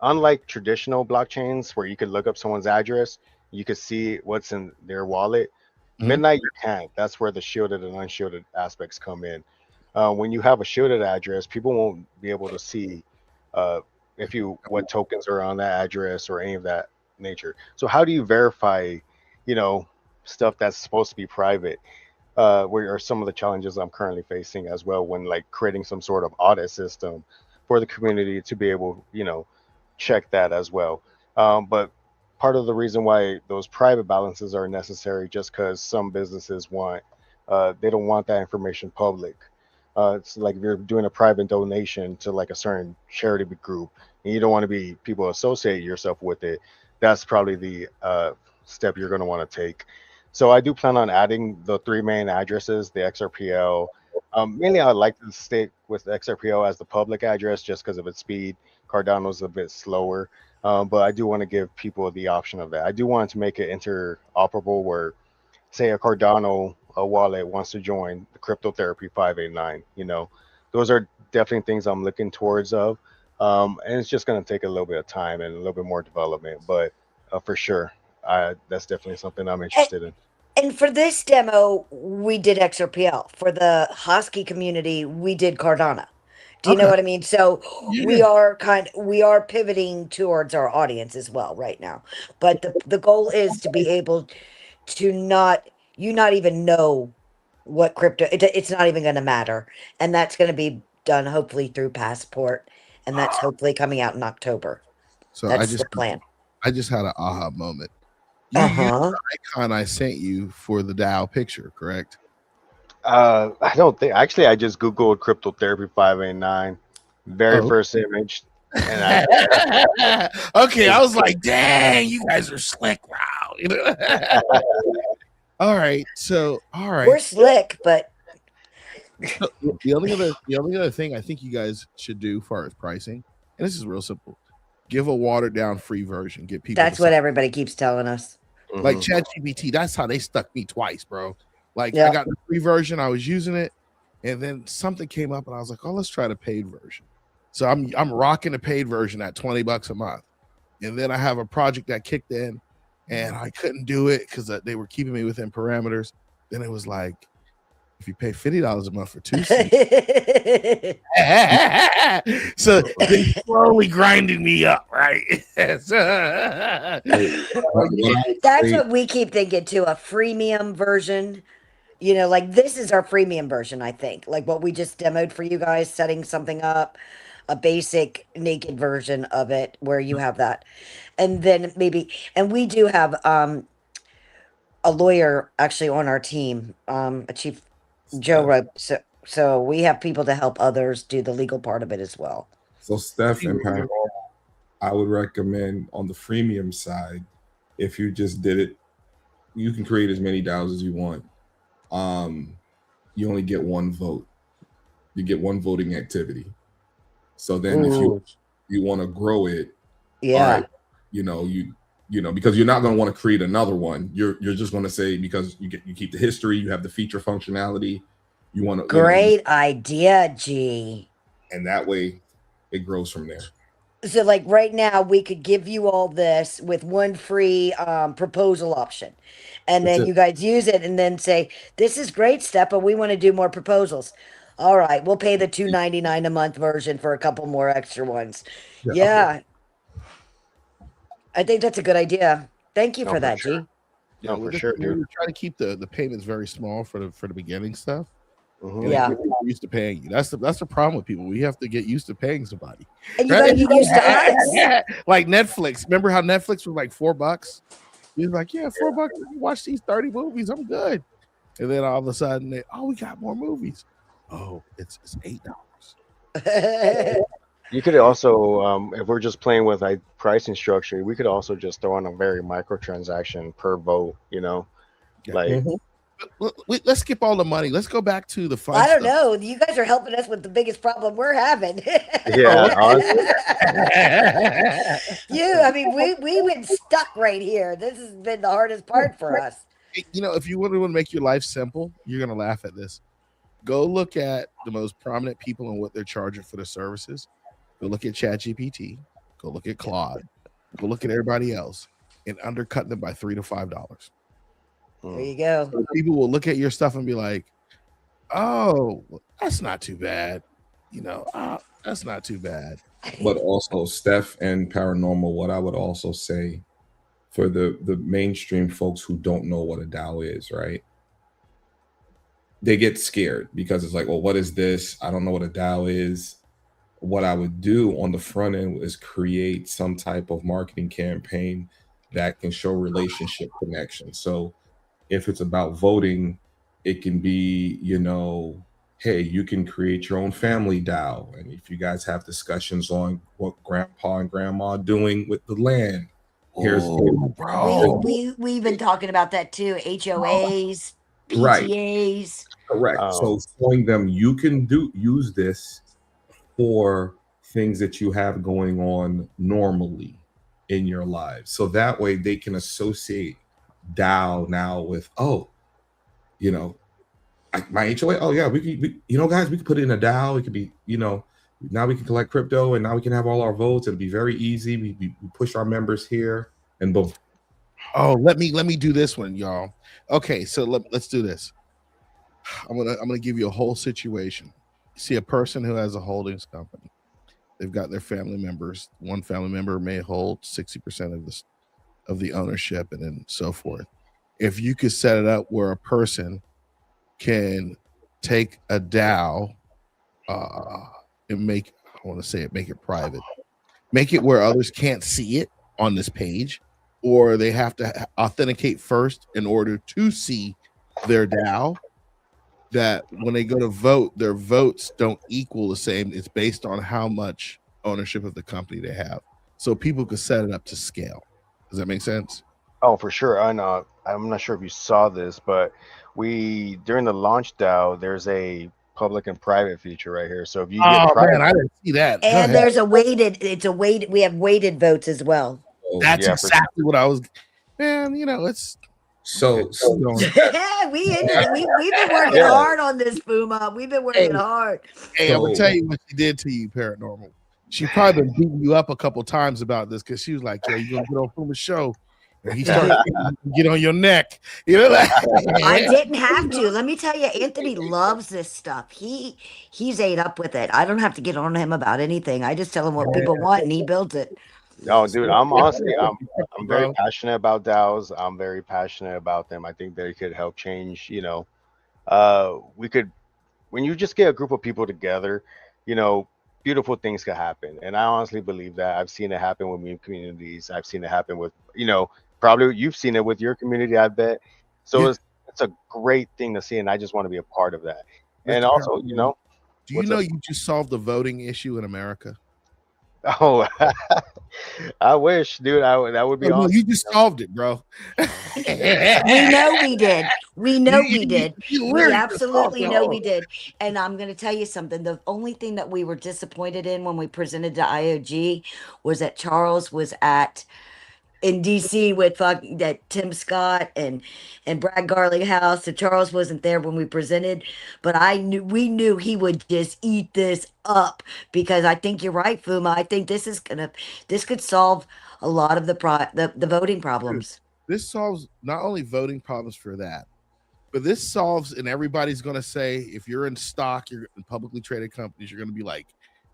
unlike traditional blockchains where you could look up someone's address, you could see what's in their wallet. Mhm. Midnight, you can't. That's where the shielded and unshielded aspects come in. When you have a shielded address, people won't be able to see uh, if you what tokens are on that address or any of that nature. So how do you verify, you know, stuff that's supposed to be private? Where are some of the challenges I'm currently facing as well when like creating some sort of audit system for the community to be able, check that as well. But part of the reason why those private balances are necessary just because some businesses they don't want that information public. It's like if you're doing a private donation to like a certain charity group and you don't want to be people associate yourself with it, that's probably the step you're going to want to take. So I do plan on adding the three main addresses, the XRPL. Mainly, I'd like to stick with XRPL as the public address just because of its speed. Cardano's a bit slower, but I do want to give people the option of that. I do want to make it interoperable where, say, a Cardano wallet wants to join the Cryptotherapy 589. Those are definitely things I'm looking towards of, and it's just going to take a little bit of time and a little bit more development, but for sure, that's definitely something I'm interested in. And for this demo, we did XRPL. For the Husky community, we did Cardano. Do you know Okay. what I mean? So Yeah. we are pivoting towards our audience as well right now. But the goal is to be able to not even know what crypto it's not even going to matter. And that's going to be done hopefully through Passport, and that's hopefully coming out in October. So That's the plan. I just had an aha moment. You used Uh-huh. the icon I sent you for the Dow picture, correct? I don't think actually I just googled cryptotherapy 589. Very Oh, first image. And I, Okay, I was like, dang, you guys are slick. Wow. You know? All right. So, all right. We're slick, but So, the only other thing I think you guys should do as far as pricing, and this is real simple, give a watered down free version. Get people that's to what sign. everybody keeps telling us. Like mhm. ChatGPT, that's how they stuck me twice, bro. Like I Yeah. got the free version, I was using it, and then something came up, and I was like, "Oh, let's try the paid version." So I'm rocking the paid version at $20 a month, and then I have a project that kicked in, and I couldn't do it because they were keeping me within parameters. Then it was like, if you pay $50 a month for 2 seats, so they slowly grinding me up, right? So- Hey, what I would That's say, what we keep thinking too, a freemium version. You know, like this is our freemium version, I think. Like what we just demoed for you guys, setting something up, a basic naked version of it where you have that. And then maybe, and we do have a lawyer actually on our team, a chief Joe Steph. Rope. So we have people to help others do the legal part of it as well. So Steph and Paranormal, I would recommend on the freemium side, if you just did it, you can create as many DAOs as you want. You only get one vote. You get one voting activity. So then if Ooh, you want to grow it, all yeah. right, you know, because you're not going to want to create another one. You're just going to say, because you keep the history, you have the feature functionality, you want to, Great idea, G. and that way it grows from there. So like right now we could give you all this with one free proposal option. And That's then it. you guys use it and then say, this is great stuff, but we want to do more proposals. All right, we'll pay the $2.99 a month version for a couple more extra ones. Yeah. Yeah. I think that's a good idea. Thank you No, for for that, sure. G. Yeah, No, with for this, sure, we dude. were trying to keep the payments very small for the beginning stuff. Mhm. And Yeah. get people used to paying you. That's the problem with people. We have to get used to paying somebody. And you gotta get used to us. Like Netflix. Remember how Netflix was like $4? He was like, yeah, $4. You watch these 30 movies, I'm good. And then all of a sudden, we got more movies. Oh, it's $8. You could also, if we're just playing with like pricing structure, we could also just throw on a very microtransaction per vote. You know, Yeah. like Let's skip all the money. Let's go back to the fun I don't stuff. know. You guys are helping us with the biggest problem we're having. yeah, honestly, I mean, we've been stuck right here. This has been the hardest part for us. You know, if you want to make your life simple, you're gonna laugh at this. Go look at the most prominent people and what they're charging for their services. Go look at ChatGPT. Go look at Claude. Go look at everybody else and undercut them by $3 to $5. There you go. So people will look at your stuff and be like, "Oh, that's not too bad." You know, that's not too bad. But also, Steph and Paranormal, what I would also say for the mainstream folks who don't know what a DAO is, right? They get scared because it's like, well, what is this? I don't know what a DAO is. What I would do on the front end is create some type of marketing campaign that can show relationship connection. So if it's about voting, it can be, hey, you can create your own family DAO. And if you guys have discussions on what grandpa and grandma are doing with the land, here's bro. We've been talking about that too. HOAs, Right. PTAs. Correct. Oh. So showing them you can use this for things that you have going on normally in your lives. So that way they can associate DAO now with, my HOA. Oh yeah, guys, we could put it in a DAO. It could be, now we can collect crypto and now we can have all our votes. It'll be very easy. We push our members here and boom. Oh, let me do this one, y'all. Okay, so let's do this. I'm gonna give you a whole situation. See a person who has a holdings company. They've got their family members. One family member may hold 60% of the ownership, and then so forth. If you could set it up where a person can take a DAO and make it private, make it where others can't see it on this page, or they have to authenticate first in order to see their DAO. That when they go to vote, their votes don't equal the same. It's based on how much ownership of the company they have, so people could set it up to scale. Does that make sense? Oh, for sure. And I'm not sure if you saw this, but we during the launch DAO, there's a public and private feature right here. So if you get Oh man, private, I didn't see that. Go And ahead. there's a weighted, it's a weighted, we have weighted votes as well. So, That's yeah, for exactly what I was. Man, it's so, it's going. Yeah, we've been working Yeah. hard on this, Fuma. We've been working hard. Hey, I'm gonna So- tell you what she did to you, Paranormal. She probably been beating you up a couple times about this because she was like, "Yo, you gonna get on Puma's show?" And he started get on your neck. Like, I didn't have to. Let me tell you, Anthony loves this stuff. He's ate up with it. I don't have to get on him about anything. I just tell him what people want and he builds it. no, dude, I'm honestly, I'm very Bro. passionate about DAOs. I'm very passionate about them. I think they could help change. We could when you just get a group of people together, beautiful things could happen. And I honestly believe that. I've seen it happen with meme communities. I've seen it happen with, probably you've seen it with your community, I bet. So Yeah. it's a great thing to see, and I just want to be a part of that. And Mr. also, Do you what's know up? you just solved the voting issue in America? Oh, I wish, dude. That would be Oh, no, awesome. you just solved it, bro. We know we did. We know we did. You We literally just absolutely solved know it. we did. And I'm going to tell you something. The only thing that we were disappointed in when we presented to IOG was that Charles was in DC with that Tim Scott and Brad Garley House. So Charles wasn't there when we presented, but we knew he would just eat this up because I think you're right, Fuma. I think this could solve a lot of the voting problems. This solves not only voting problems for that, but this solves, and everybody's going to say, if you're in stock, you're in publicly traded companies, you're going to be like,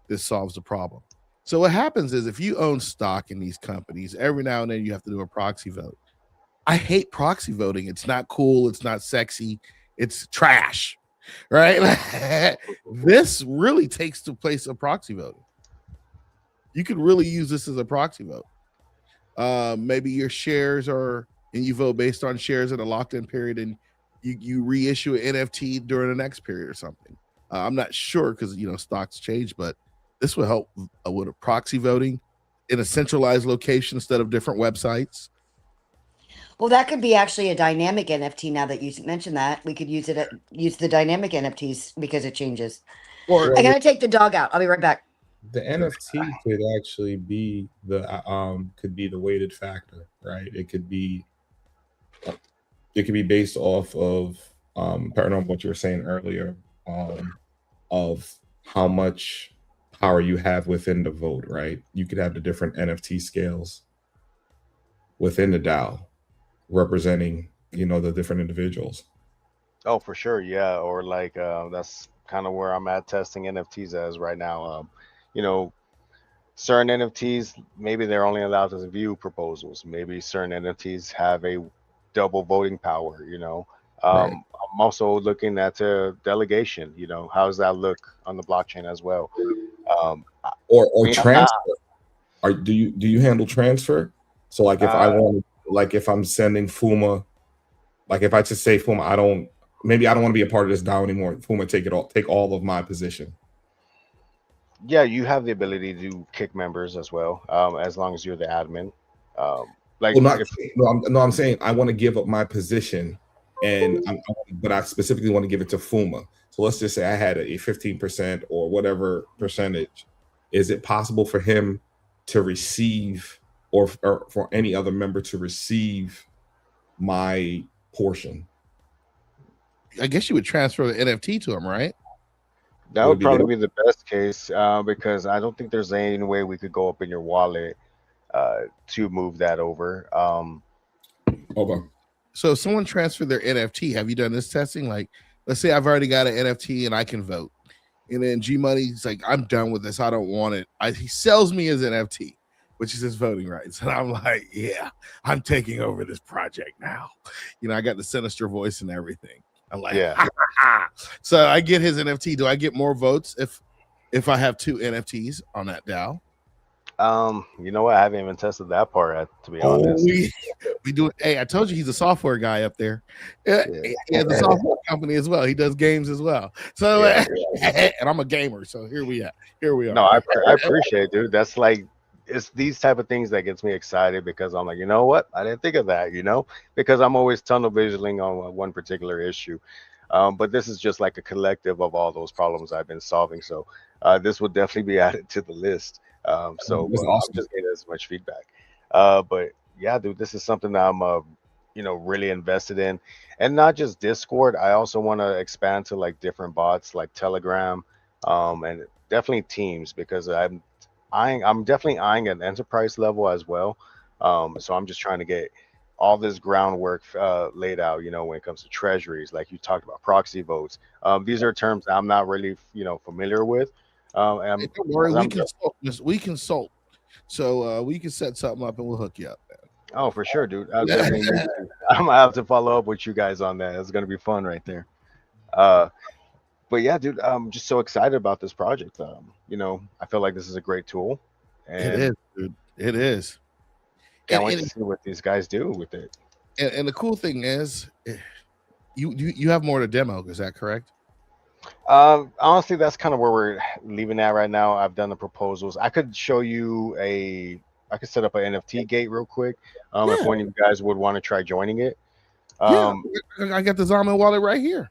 this solves the problem. So what happens is if you own stock in these companies, every now and then you have to do a proxy vote. I hate proxy voting. It's not cool. It's not sexy. It's trash, right? This really takes the place of proxy voting. You could really use this as a proxy vote. Maybe your shares and you vote based on shares in a locked-in period, and you reissue an NFT during the next period or something. I'm not sure because stocks change, but this will help with a proxy voting in a centralized location instead of different websites. Well, that could be actually a dynamic NFT. Now that you mentioned that, we could use the dynamic NFTs because it changes. Or I gotta take the dog out. I'll be right back. The NFT could actually be the weighted factor, right? It could be based off of paranormal, what you were saying earlier, of how much power you have within the vote, right? You could have the different NFT scales within the DAO representing, the different individuals. Oh, for sure, yeah. Or like that's kind of where I'm at testing NFTs as right now. Certain NFTs maybe they're only allowed to view proposals. Maybe certain NFTs have a double voting power. Right. I'm also looking at delegation. How does that look on the blockchain as well? Or I mean, transfer. Do you handle transfer? So like if I want, like if I'm sending Fuma, like if I just say Fuma, I don't want to be a part of this DAO anymore. Fuma, take all of my position. Yeah, you have the ability to kick members as well, as long as you're the admin. I'm saying I want to give up my position, but I specifically want to give it to Fuma. So let's just say I had a 15% or whatever percentage. Is it possible for him to receive, or for any other member to receive my portion? I guess you would transfer the NFT to him, right? That Would would be probably be the best case, because I don't think there's any way we could go up in your wallet to move that over. Okay. So if someone transferred their NFT, have you done this testing? Like, let's say I've already got an NFT and I can vote. And then G Money's like, I'm done with this. I don't want it. He sells me his NFT, which is his voting rights. And I'm like, yeah, I'm taking over this project now. I got the sinister voice and everything. I'm like, Yeah. So I get his NFT. Do I get more votes if I have two NFTs on that DAO? You know what? I haven't even tested that part, to be Oh, honest. we do. Hey, I told you he's a software guy up there. Yeah. He has a software company as well. He does games as well. So, Yeah. and I'm a gamer. So here we are. Here we No, are. I appreciate it, dude. That's like it's these type of things that gets me excited because I'm like, you know what? I didn't think of that, because I'm always tunnel visioning on one particular issue. But this is just like a collective of all those problems I've been solving. So this would definitely be added to the list. So That's I'm awesome. just getting as much feedback. But yeah, dude, this is something that I'm really invested in, and not just Discord. I also want to expand to like different bots like Telegram, and definitely Teams because I'm definitely eyeing an enterprise level as well. So I'm just trying to get all this groundwork laid out, when it comes to treasuries, like you talked about proxy votes. These are terms that I'm not really, familiar with. Hey, And don't worry, 'cause we I'm, consult. We consult. So we can set something up and we'll hook you up. oh, for sure, dude. I'll definitely need to. I'm gonna have to follow up with you guys on that. It's gonna be fun right there. Uh, but yeah, dude, I'm just so excited about this project. I feel like this is a great tool, It and is, dude. It is. can't wait to And, see what these guys do with it. and the cool thing is, you have more to demo. Is that correct? Honestly, that's kind of where we're leaving at right now. I've done the proposals. I could set up an NFT gate real quick. If Yeah, one of you guys would want to try joining it. yeah. Um, I got the Zama wallet right here.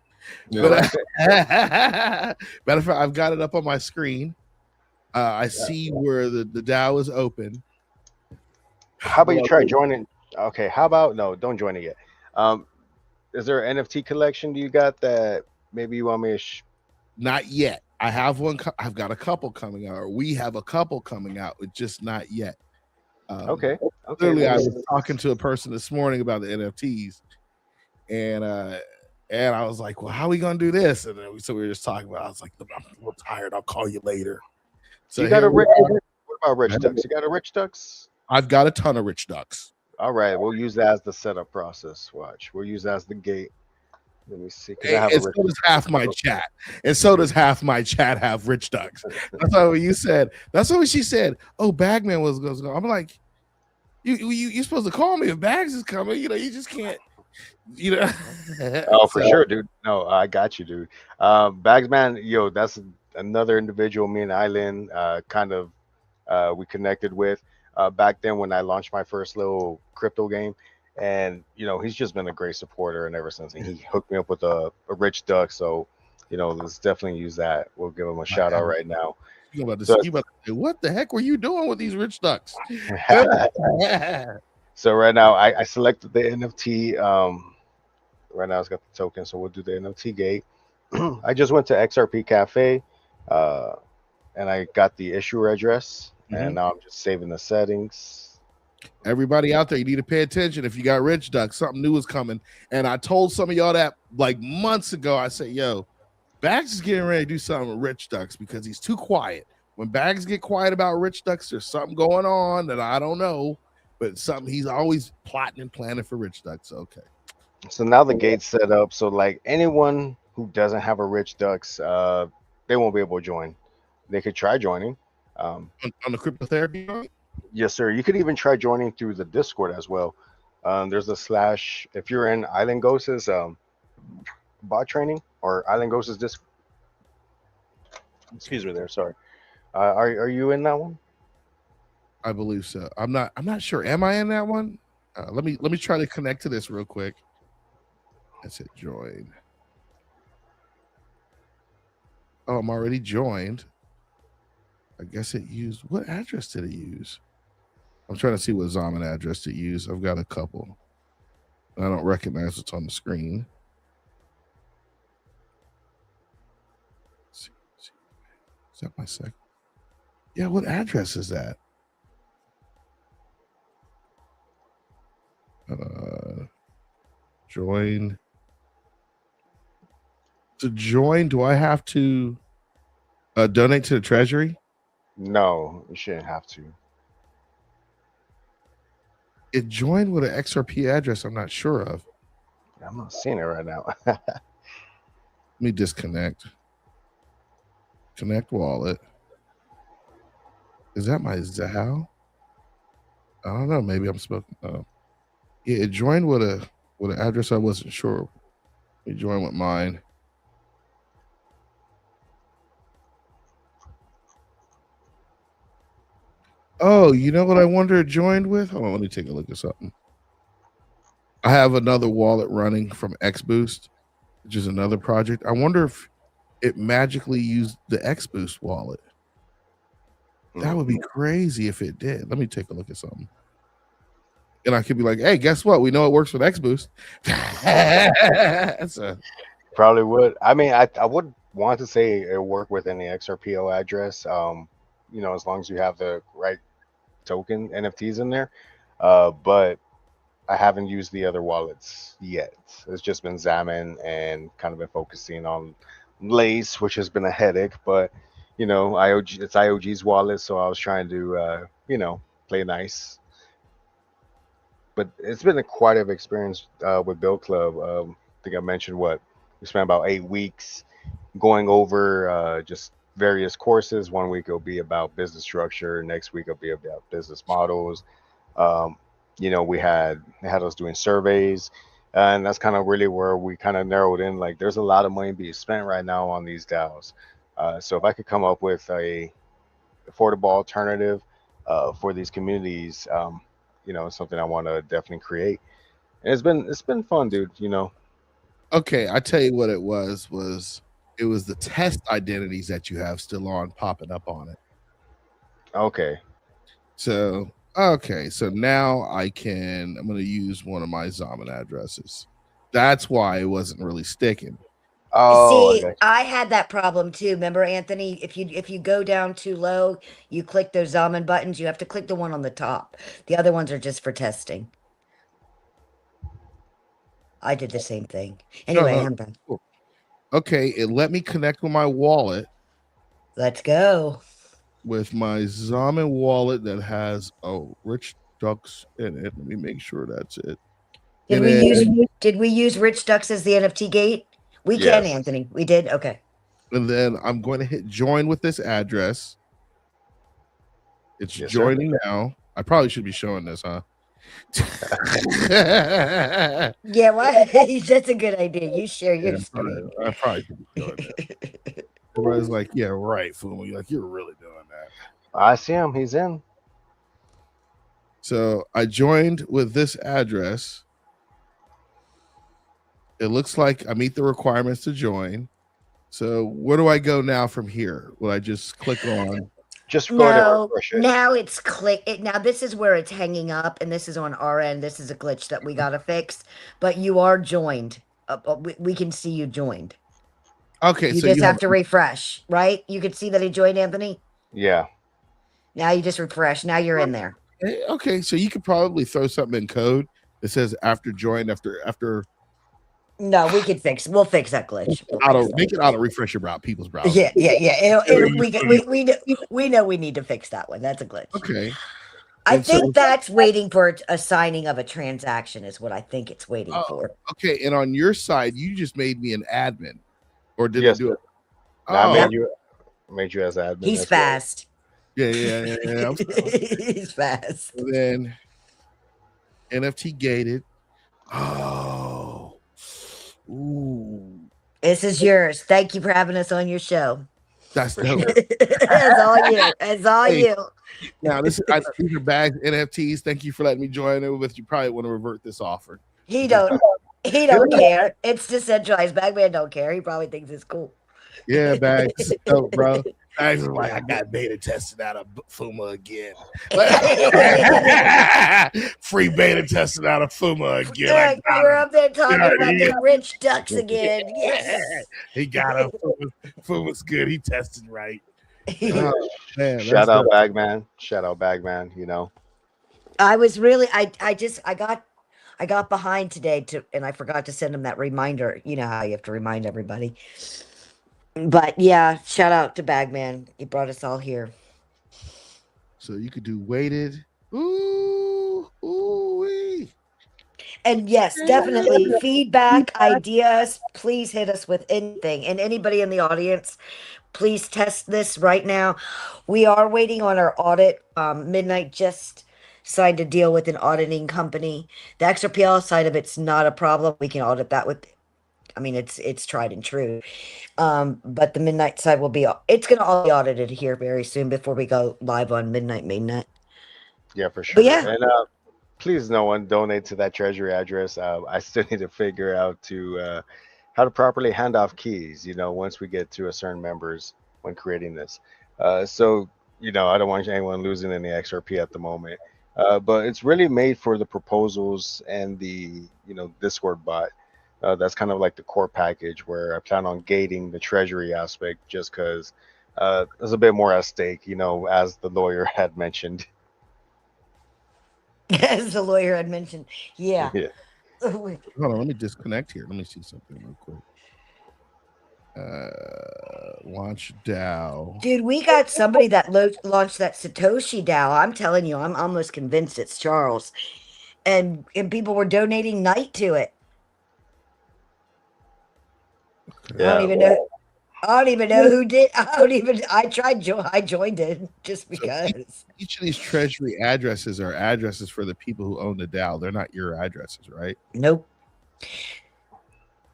all But right. matter of fact, I've got it up on my screen. I see where the DAO is open. How about you Well, try joining? Okay. How about no? Don't join it yet. Um, is there an NFT collection do you got that maybe you want me to? not yet. I have one. I've got a couple coming out, or we have a couple coming out, but just not yet. Okay. Okay. Literally, Let I me was talking to a person this morning about the NFTs, and I was like, "Well, how are we gonna do this?" And then we were just talking about. I was like, "I'm a little tired. I'll call you later." Do So you got here a we rich? are. What about rich ducks? You got a rich ducks? I've got a ton of rich ducks. All right. We'll use that as the setup process. Watch. We'll use that as the gate. Let me see, because I have a And rich. so does half my chat. And so does half my chat have rich ducks. That's why when you said, that's what she said. Oh, Bagman was going to go. I'm like, you're supposed to call me if Bags is coming. You just can't, you know. Oh, for sure, dude. No, I got you, dude. Bagsman, yo, that's another individual me and Eileen kind of we connected with back then when I launched my first little crypto game. And he's just been a great supporter, and ever since he hooked me up with a rich duck. So, let's definitely use that. We'll give him a shout out right now. You about to So, say, what the heck were you doing with these rich ducks? so right now I selected the NFT. Right now it's got the token, so we'll do the NFT gate. I just went to XRP Cafe, uh, and I got the issuer address, and now I'm just saving the settings. Everybody out there, you need to pay attention. If you got rich ducks, something new is coming. And I told some of y'all that like months ago. I said, yo, Bags is getting ready to do something with rich ducks because he's too quiet. When Bags get quiet about rich ducks, there's something going on that I don't know, but something he's always plotting and planning for rich ducks. Okay. So now the gate's set up, so like anyone who doesn't have a rich ducks, they won't be able to join. They could try joining. Um, On the cryptotherapy? yes, sir. You could even try joining through the Discord as well. There's a slash if you're in Island Ghosts bot training or Island Ghosts disc. Excuse me, there. Sorry. Are you in that one? I believe so. I'm not sure. Am I in that one? Let me try to connect to this real quick. That's it. Join. Oh, I'm already joined. I guess it used what address did it use? I'm trying to see what Zaman address it used. I've got a couple. I don't recognize what's on the screen. Let's see. Is that my second? Yeah, what address is that? Join. To join, do I have to donate to the treasury? No, you shouldn't have to. It joined with an XRP address I'm not sure of. I'm not seeing it right now. Let me disconnect. Connect wallet. Is that my Zao? I don't know. Maybe I'm smoking. Oh, yeah. It joined with an address I wasn't sure. It joined with mine. Oh, you know what I wonder it joined with? Hold on, let me take a look at something. I have another wallet running from XBoost, which is another project. I wonder if it magically used the XBoost wallet. That would be crazy if it did. Let me take a look at something. And I could be like, hey, guess what? We know it works with XBoost. Probably would. I mean, I would want to say it work with any XRPO address. As long as you have the right token NFTs in there. But I haven't used the other wallets yet. It's just been Xamin and kind of been focusing on Lace, which has been a headache. But IOG, it's IOG's wallet, so I was trying to play nice. But it's been a quite an experience with Build Club. I think I mentioned what we spent about 8 weeks going over just various courses. One week it'll be about business structure. Next week it'll be about business models. Um, they had us doing surveys, and that's kind of really where we kind of narrowed in. Like, there's a lot of money being spent right now on these DAOs. So if I could come up with a affordable alternative for these communities, it's something I want to definitely create. And it's been fun, dude. Okay, I tell you what it was it was the test identities that you have still on popping up on it. Okay. So now I'm going to use one of my Zaman addresses. That's why it wasn't really sticking. Oh, See, I had that problem too. Remember, Anthony, if you go down too low, you click those Zaman buttons, you have to click the one on the top. The other ones are just for testing. I did the same thing. Anyway, I'm done. Cool. Okay, it let me connect with my wallet. Let's go. With my Zaman wallet that has Rich Ducks in it. Let me make sure that's it. Did we use Rich Ducks as the NFT gate? We can, Anthony. We did? Okay. And then I'm going to hit join with this address. It's joining now. I probably should be showing this, huh? Yeah, well, that's a good idea. You share your screen. I probably should be doing that. Everybody's like, yeah, right, Fuma. You're really doing that. I see him. He's in. So I joined with this address. It looks like I meet the requirements to join. So where do I go now from here? Will I just click on? Just go ahead and refresh it. Now it's now this is where it's hanging up, and this is on our end. This is a glitch that we got to fix. But you are joined. We can see you joined. Okay, so you just have to refresh, right? You can see that he joined, Anthony? Yeah. Now you just refresh. Now you're in there. Okay, so you could probably throw something in code that says after join, after. No, we'll fix that glitch. Make it auto refresh your people's browser. Yeah. We know we need to fix that one. That's a glitch. Okay. I think that's waiting for a signing of a transaction is what I think it's waiting for. Okay, and on your side, you just made me an admin. Or did I do it? I made you as admin. He's fast. Yeah. He's fast. And then NFT gated. Ooh. This is yours. Thank you for having us on your show. That's dope. That's all you. That's all you. Now these are bags, NFTs. Thank you for letting me join it with you. Probably want to revert this offer. He don't care. It's decentralized. Bagman don't care. He probably thinks it's cool. Yeah, Bags. Dope, bro. Bags is like, I got beta tested out of Fuma again. Free beta tested out of Fuma again. We're up there talking about the Rich Ducks again. Yes. He got him. Fuma's good. He tested right. Man, shout out Bagman. I was really I got behind today and I forgot to send him that reminder. You know how you have to remind everybody. But yeah, shout out to Bagman. He brought us all here. So you could do weighted. Ooh-wee. And yes, definitely feedback, ideas. Please hit us with anything. And anybody in the audience, please test this right now. We are waiting on our audit. Midnight just signed a deal with an auditing company. The XRPL side of it's not a problem. We can audit that with. I mean, it's tried and true. But the Midnight side will be. It's going to all be audited here very soon before we go live on Midnight Mainnet. Yeah, for But sure. yeah, And please, no one donate to that treasury address. I still need to figure out to how to properly hand off keys. Once we get to a certain members when creating this. So I don't want anyone losing any XRP at the moment. But it's really made for the proposals and the Discord bot. That's kind of like the core package where I plan on gating the treasury aspect just because there's a bit more at stake. As the lawyer had mentioned. as the lawyer had mentioned, yeah. Yeah. Hold on, let me disconnect here. Let me see something real quick. Launch DAO. Dude, we got somebody that launched that Satoshi DAO. I'm telling you, I'm almost convinced it's Charles, and people were donating night to it. Okay. I don't even know. I don't even know who did. I tried. I joined it just because. Each of these treasury addresses are addresses for the people who own the DAO. They're not your addresses, right? Nope.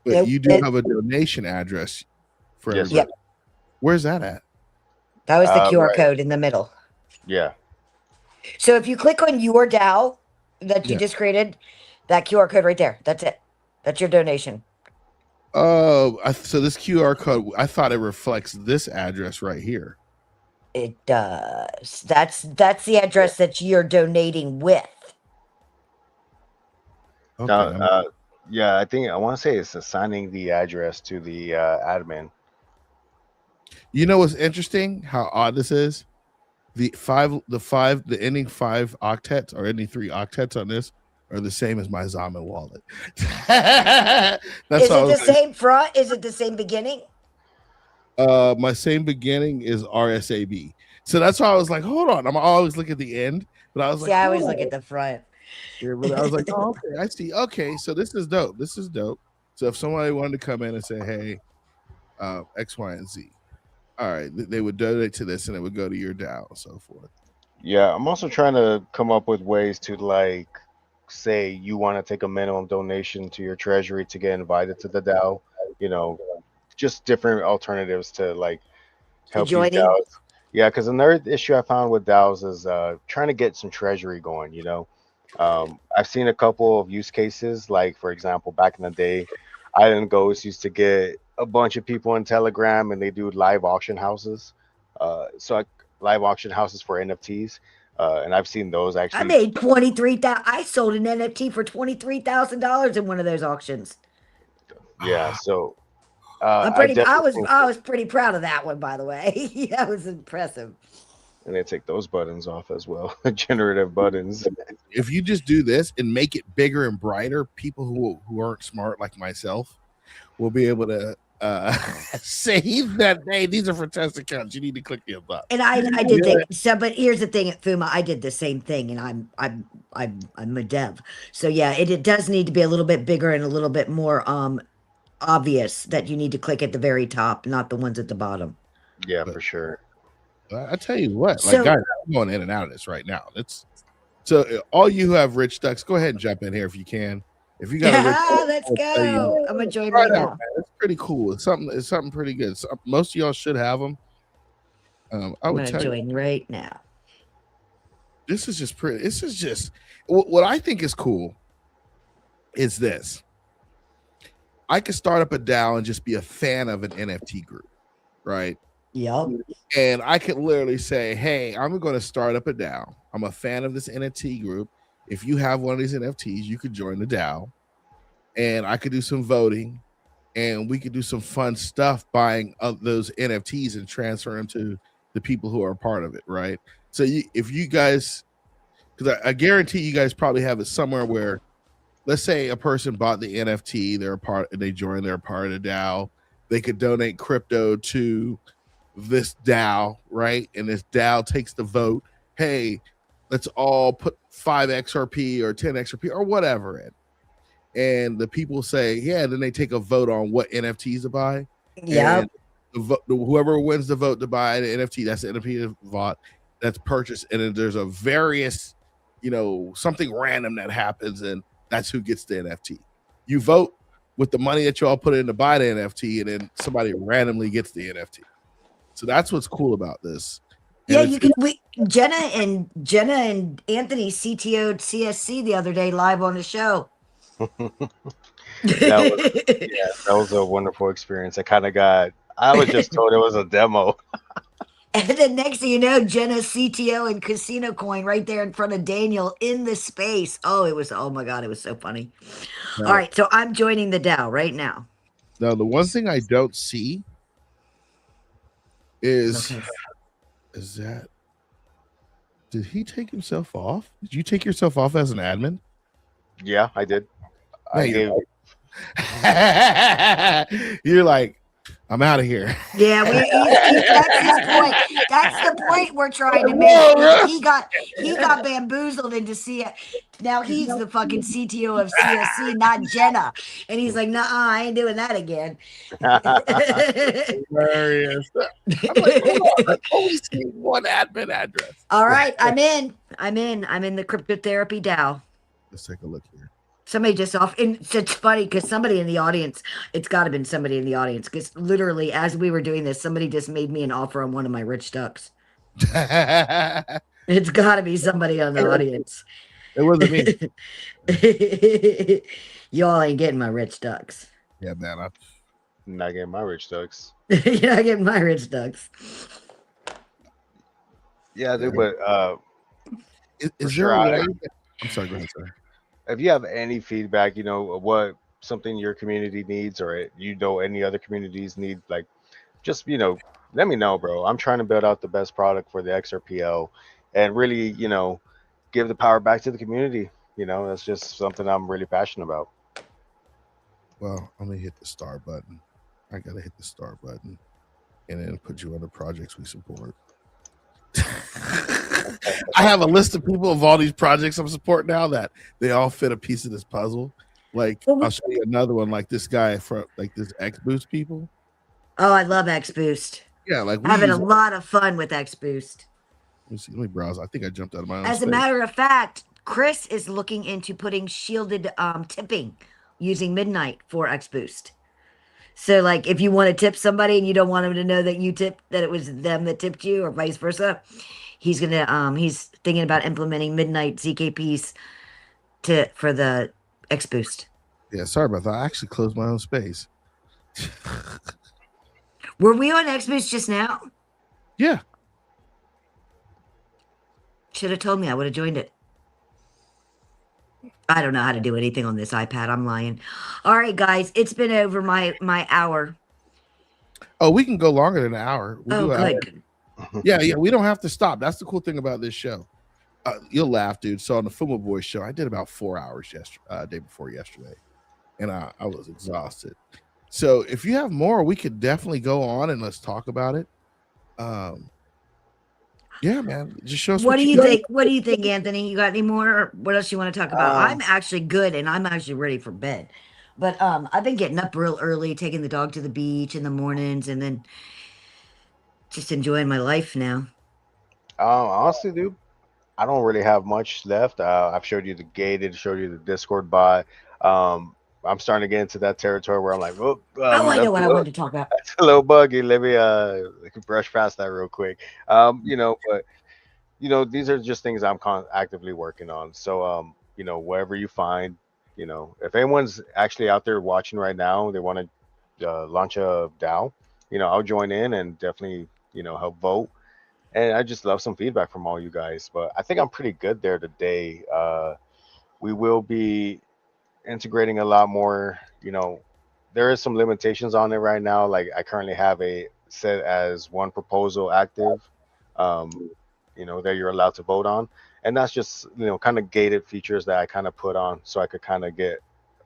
But Nope. you do have a donation address for Yes, everybody. Yep. Where's that at? That was the QR Right. code in the middle. Yeah. So if you click on your DAO that you Yeah. just created, that QR code right there. That's it. That's your donation. Oh, so this QR code, I thought it reflects this address right here. It does. That's the address that you're donating with. Okay. Yeah, I want to say it's assigning the address to the admin. You know what's interesting? How odd this is? The ending 5 octets or ending 3 octets on this are the same as my Zaman wallet. That's Is how I it the was like, same front? Is it the same beginning? my same beginning is RSAB. So that's why I was like, hold on. I'm always looking at the end, but I was See, like, I always hold look on. at the front. Yeah, but I was like, oh, okay, I see. Okay, so this is dope. This is dope. So if somebody wanted to come in and say, hey, X, Y, and Z, all right, they would donate to this and it would go to your DAO and so forth. Yeah, I'm also trying to come up with ways to say you want to take a minimum donation to your treasury to get invited to the DAO. Just different alternatives to help these joining? DAOs. Yeah, because another issue I found with DAOs is trying to get some treasury going. I've seen a couple of use cases, like for example, back in the day, Island Ghost used to get a bunch of people in Telegram and they do live auction houses. Live auction houses for NFTs, and I've seen those I actually. made 23,000. I sold an NFT for $23,000 in one of those auctions. Yeah, so I'm I pretty. definitely think I was pretty proud of that one, by the way. That was impressive. and they take those buttons off as well, generative buttons. If you just do this and make it bigger and brighter, people who aren't smart like myself will be able to say that, hey, these are for test accounts. You need to click the above. And I did think so, but here's the thing at Fuma, I did the same thing, and I'm a dev, so yeah, it does need to be a little bit bigger and a little bit more obvious that you need to click at the very top, not the ones at the bottom. Yeah, for sure. I tell you what, So- guys, I'm going in and out of this right now. So all you who have rich ducks, go ahead and jump in here if you can. If you got a rich duck, Let's I'll tell you, go. I'm enjoying try right it out, now. man. It's pretty cool. It's something pretty good. Most of y'all should have them. I I'm would gonna tell you, join right now. this is just pretty. This is just what I think is cool. Is this? I could start up a DAO and just be a fan of an NFT group, right? Yep. And I could literally say, hey, I'm going to start up a DAO. I'm a fan of this NFT group. If you have one of these NFTs, you could join the DAO. And I could do some voting. And we could do some fun stuff buying those NFTs and transfer them to the people who are a part of it, right? So if you guys, because I guarantee you guys probably have it somewhere where, let's say a person bought the NFT, they joined, they're part of the DAO. They could donate crypto to this DAO, right? And this DAO takes the vote. Hey, let's all put 5 XRP or 10 XRP or whatever in. And the people say, yeah, then they take a vote on what NFTs to buy. Yep. And whoever wins the vote to buy the NFT, that's the NFT vote that's purchased, and then there's a various, something random that happens, and that's who gets the NFT. You vote with the money that you all put in to buy the NFT, and then somebody randomly gets the NFT. So that's what's cool about this. And yeah, you can. Jenna and Anthony CTO'd CSC the other day live on the show. That was a wonderful experience. I was just told it was a demo. And then next thing you know, Jenna CTO and Casino Coin right there in front of Daniel in the space. Oh my God, it was so funny. Now, all right, so I'm joining the DAO right now. Now, the one thing I don't see is that, did he take himself off? Did you take yourself off as an admin? Yeah, I did. You're like, I'm out of here. Yeah, that's his point. That's the point we're trying to make. He got bamboozled into it. Now he's the fucking CTO of CSC, not Jenna. And he's like, nah, I ain't doing that again. Hilarious. I'm like, hold on, I've only seen one admin address. All right, I'm in the cryptotherapy DAO. Let's take a look here. Somebody just off, and it's funny because somebody in the audience, it's got to have been somebody in the audience, because literally as we were doing this, somebody just made me an offer on one of my rich ducks. It's got to be somebody on the audience. It wasn't me. Y'all ain't getting my rich ducks. Yeah, man. I'm not getting my rich ducks. You're not getting my rich ducks. Yeah, dude, but is there a way? I'm sorry, go ahead, sir. If you have any feedback, what something your community needs, or any other communities need, like, just let me know, bro. I'm trying to build out the best product for the XRPL, and really, give the power back to the community. That's just something I'm really passionate about. Well, I'm gonna hit the star button. I gotta hit the star button, and then put you on the projects we support. I have a list of people of all these projects I'm supporting now that they all fit a piece of this puzzle. Like, I'll show you another one, like this guy from this X Boost people. Oh, I love X Boost. Yeah, like having a lot of fun with X Boost. Let me browse. I think I jumped out of my own As space. a matter of fact, Chris is looking into putting shielded tipping using Midnight for X Boost. So, like, if you want to tip somebody and you don't want them to know that you tipped, that it was them that tipped you, or vice versa, he's thinking about implementing Midnight ZKPs for the X Boost. Yeah, sorry about that. I actually closed my own space. Were we on X Boost just now? Yeah. Should have told me. I would have joined it. I don't know how to do anything on this iPad. I'm lying. All right, guys. It's been over my hour. Oh, we can go longer than an hour. Good. Yeah. We don't have to stop. That's the cool thing about this show. You'll laugh, dude. So on the Fumaboyz show, I did about 4 hours day before yesterday, and I was exhausted. So if you have more, we could definitely go on and let's talk about it. Yeah, man. Just show us what do you think? What do you think, Anthony? You got any more? What else you want to talk about? I'm actually good, and I'm actually ready for bed. But I've been getting up real early, taking the dog to the beach in the mornings, and then just enjoying my life now. Honestly, dude, I don't really have much left. I've showed you the gated, showed you the Discord bot. I'm starting to get into that territory where I'm like, I know what I wanted to talk about. It's a little buggy. Let me brush past that real quick. But these are just things I'm actively working on. So wherever you find, if anyone's actually out there watching right now, they want to launch a DAO, I'll join in and definitely help vote. And I just love some feedback from all you guys. But I think I'm pretty good there today. We will be integrating a lot more. There is some limitations on it right now. Like, I currently have a set as one proposal active, that you're allowed to vote on, and that's just kind of gated features that I kind of put on so I could kind of get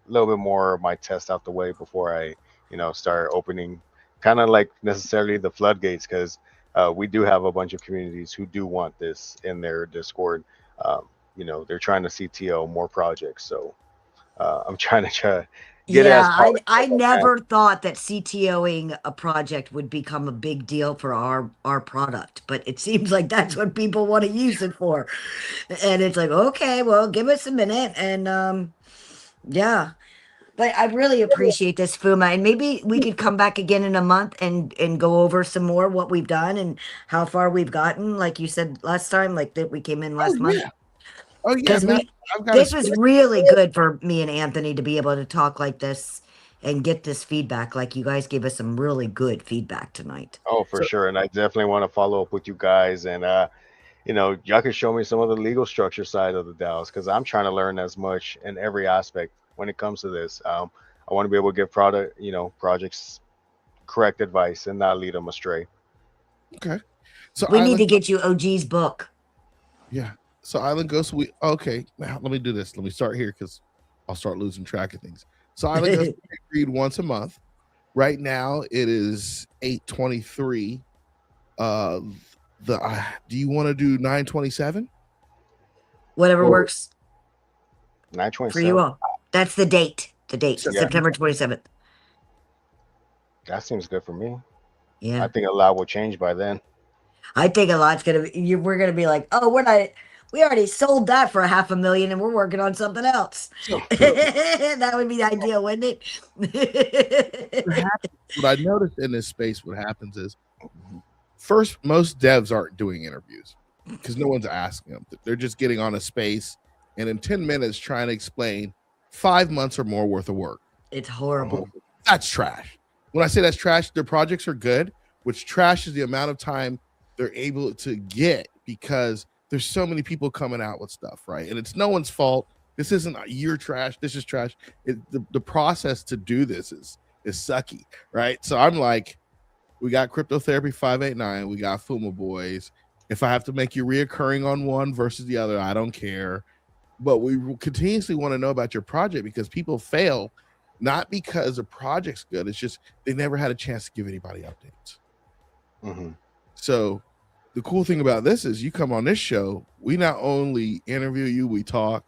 a little bit more of my test out the way before I start opening kind of like necessarily the floodgates, because we do have a bunch of communities who do want this in their Discord. They're trying to CTO more projects, so I'm trying to get it as Yeah, polished I as I can. never thought that CTOing a project would become a big deal for our product, but it seems like that's what people want to use it for. And it's like, okay, well, give us a minute and yeah. But I really appreciate this, Fuma, and maybe we could come back again in a month and go over some more what we've done and how far we've gotten, like you said last time, like that we came in Oh last month. yeah. Oh yeah. Because Man, I've got a this was space. really good for me and Anthony to be able to talk like this and get this feedback. Like you guys gave us some really good feedback tonight. Oh, for So sure. And I definitely want to follow up with you guys. And, y'all can show me some of the legal structure side of the DAOs because I'm trying to learn as much in every aspect when it comes to this. I want to be able to give projects correct advice and not lead them astray. okay. So We need to Island, get you OG's book. yeah. So Island Ghost, we okay. Now let me do this. Let me start here because I'll start losing track of things. So Island Ghost, we read once a month. Right now it is 8:23. Uh, do you want to do 9:27? Whatever Or works for you 927. all. That's the date. The date, September? September 27th. That seems good for me. Yeah. I think a lot will change by then. I think a lot's gonna be we're gonna be like, oh, we already sold that for $500,000 and we're working on something else. So That would be the ideal, wouldn't it? what I noticed in this space, what happens is, first, most devs aren't doing interviews because no one's asking them. They're just getting on a space and in 10 minutes trying to explain 5 months or more worth of work. It's horrible. That's trash. When I say that's trash, their projects are good, which trash is the amount of time they're able to get because there's so many people coming out with stuff, right? And it's no one's fault. This isn't you're trash. This is trash. The process to do this is sucky, right? So I'm like, we got Cryptotherapy 589. We got Fumaboyz. If I have to make you reoccurring on one versus the other, I don't care. But we continuously want to know about your project because people fail, not because the project's good. It's just they never had a chance to give anybody updates. Hmm. So the cool thing about this is you come on this show, we not only interview you, we talk.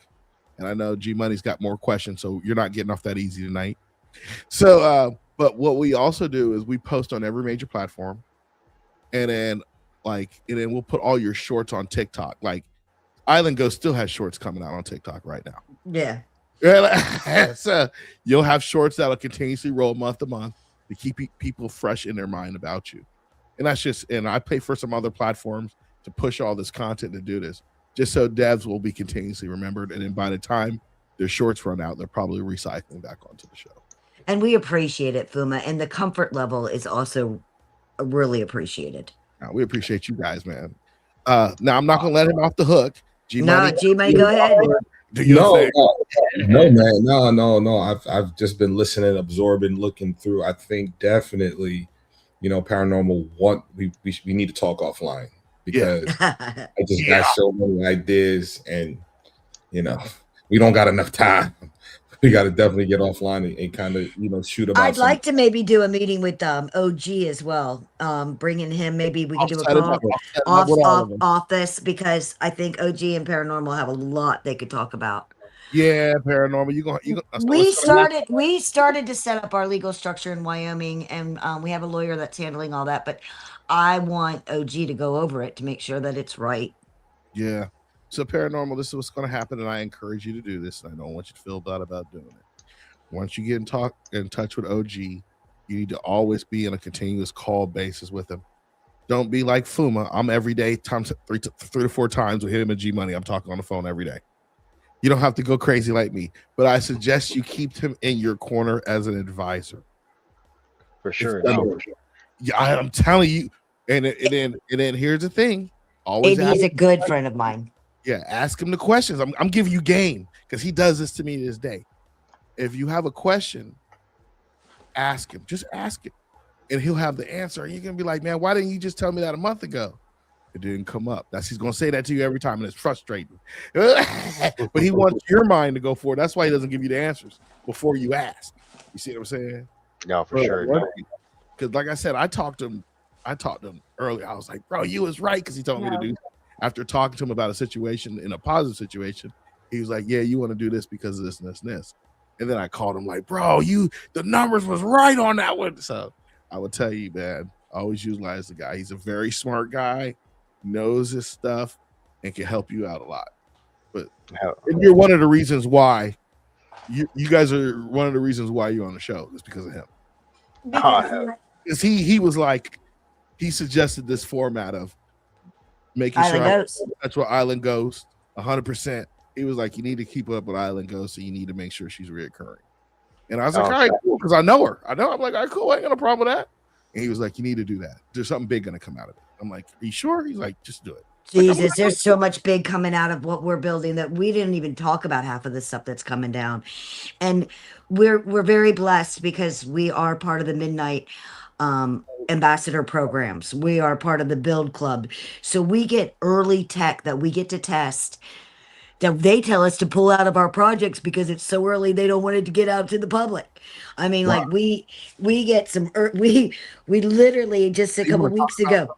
And I know G Money's got more questions, so you're not getting off that easy tonight. So, but what we also do is we post on every major platform, and then we'll put all your shorts on TikTok. Like Island Ghost still has shorts coming out on TikTok right now. Yeah. So you'll have shorts that'll continuously roll month to month to keep people fresh in their mind about you. And that's just, and I pay for some other platforms to push all this content to do this, just so devs will be continuously remembered. And then by the time their shorts run out, they're probably recycling back onto the show. And we appreciate it, Fuma. And the comfort level is also really appreciated. Now, we appreciate you guys, man. Now I'm not gonna let him off the hook. No, G-Money, go ahead. Do your No, thing. no, man, no. I've just been listening, absorbing, looking through. I think definitely, paranormal. We need to talk offline because I just got so many ideas, and we don't got enough time. We got to definitely get offline and kind of shoot about. I'd like to maybe do a meeting with OG as well. Bringing him, maybe we can do a call off this because I think OG and Paranormal have a lot they could talk about. Yeah, Paranormal. We started to set up our legal structure in Wyoming, and we have a lawyer that's handling all that. But I want OG to go over it to make sure that it's right. Yeah. So Paranormal, this is what's going to happen, and I encourage you to do this. And I don't want you to feel bad about doing it. Once you get in touch with OG, you need to always be in a continuous call basis with him. Don't be like Fuma. I'm every day, times 3 to 4 times with him and G Money. I'm talking on the phone every day. You don't have to go crazy like me, but I suggest you keep him in your corner as an advisor. For sure. Yeah, I'm telling you. And then here's the thing. Always he's a good friend of mine. Yeah, ask him the questions. I'm giving you game because he does this to me this day. If you have a question, ask him. Just ask it. And he'll have the answer. And you're going to be like, man, why didn't you just tell me that a month ago? It didn't come up. He's going to say that to you every time, and it's frustrating. But he wants your mind to go forward. That's why he doesn't give you the answers before you ask. You see what I'm saying? No, for sure. Because like I said, I talked to him earlier. I was like, bro, you was right, because he told me to do. After talking to him about a situation, in a positive situation, he was like, yeah, you want to do this because of this and this and this. And then I called him like, bro, the numbers was right on that one. So I would tell you, man, always utilize the guy. He's a very smart guy, knows his stuff, and can help you out a lot. But and you're one of the reasons why you guys are one of the reasons why you're on the show is because of him. Because he was like, he suggested this format of making Island sure Ghost. that's where Island Ghost 100%. He was like, you need to keep up with Island Ghost, so you need to make sure she's reoccurring. And I was like, all right, cool, because I know her. I'm like, all right, cool, I ain't got no problem with that. And he was like, you need to do that. There's something big gonna come out of it. I'm like, are you sure? He's like, just do it. Jesus, there's so much big coming out of what we're building that we didn't even talk about half of the stuff that's coming down. And we're very blessed because we are part of the Midnight ambassador programs. We are part of the Build Club. So we get early tech that we get to test that they tell us to pull out of our projects because it's so early they don't want it to get out to the public. I mean, like we get some we literally just a couple weeks ago.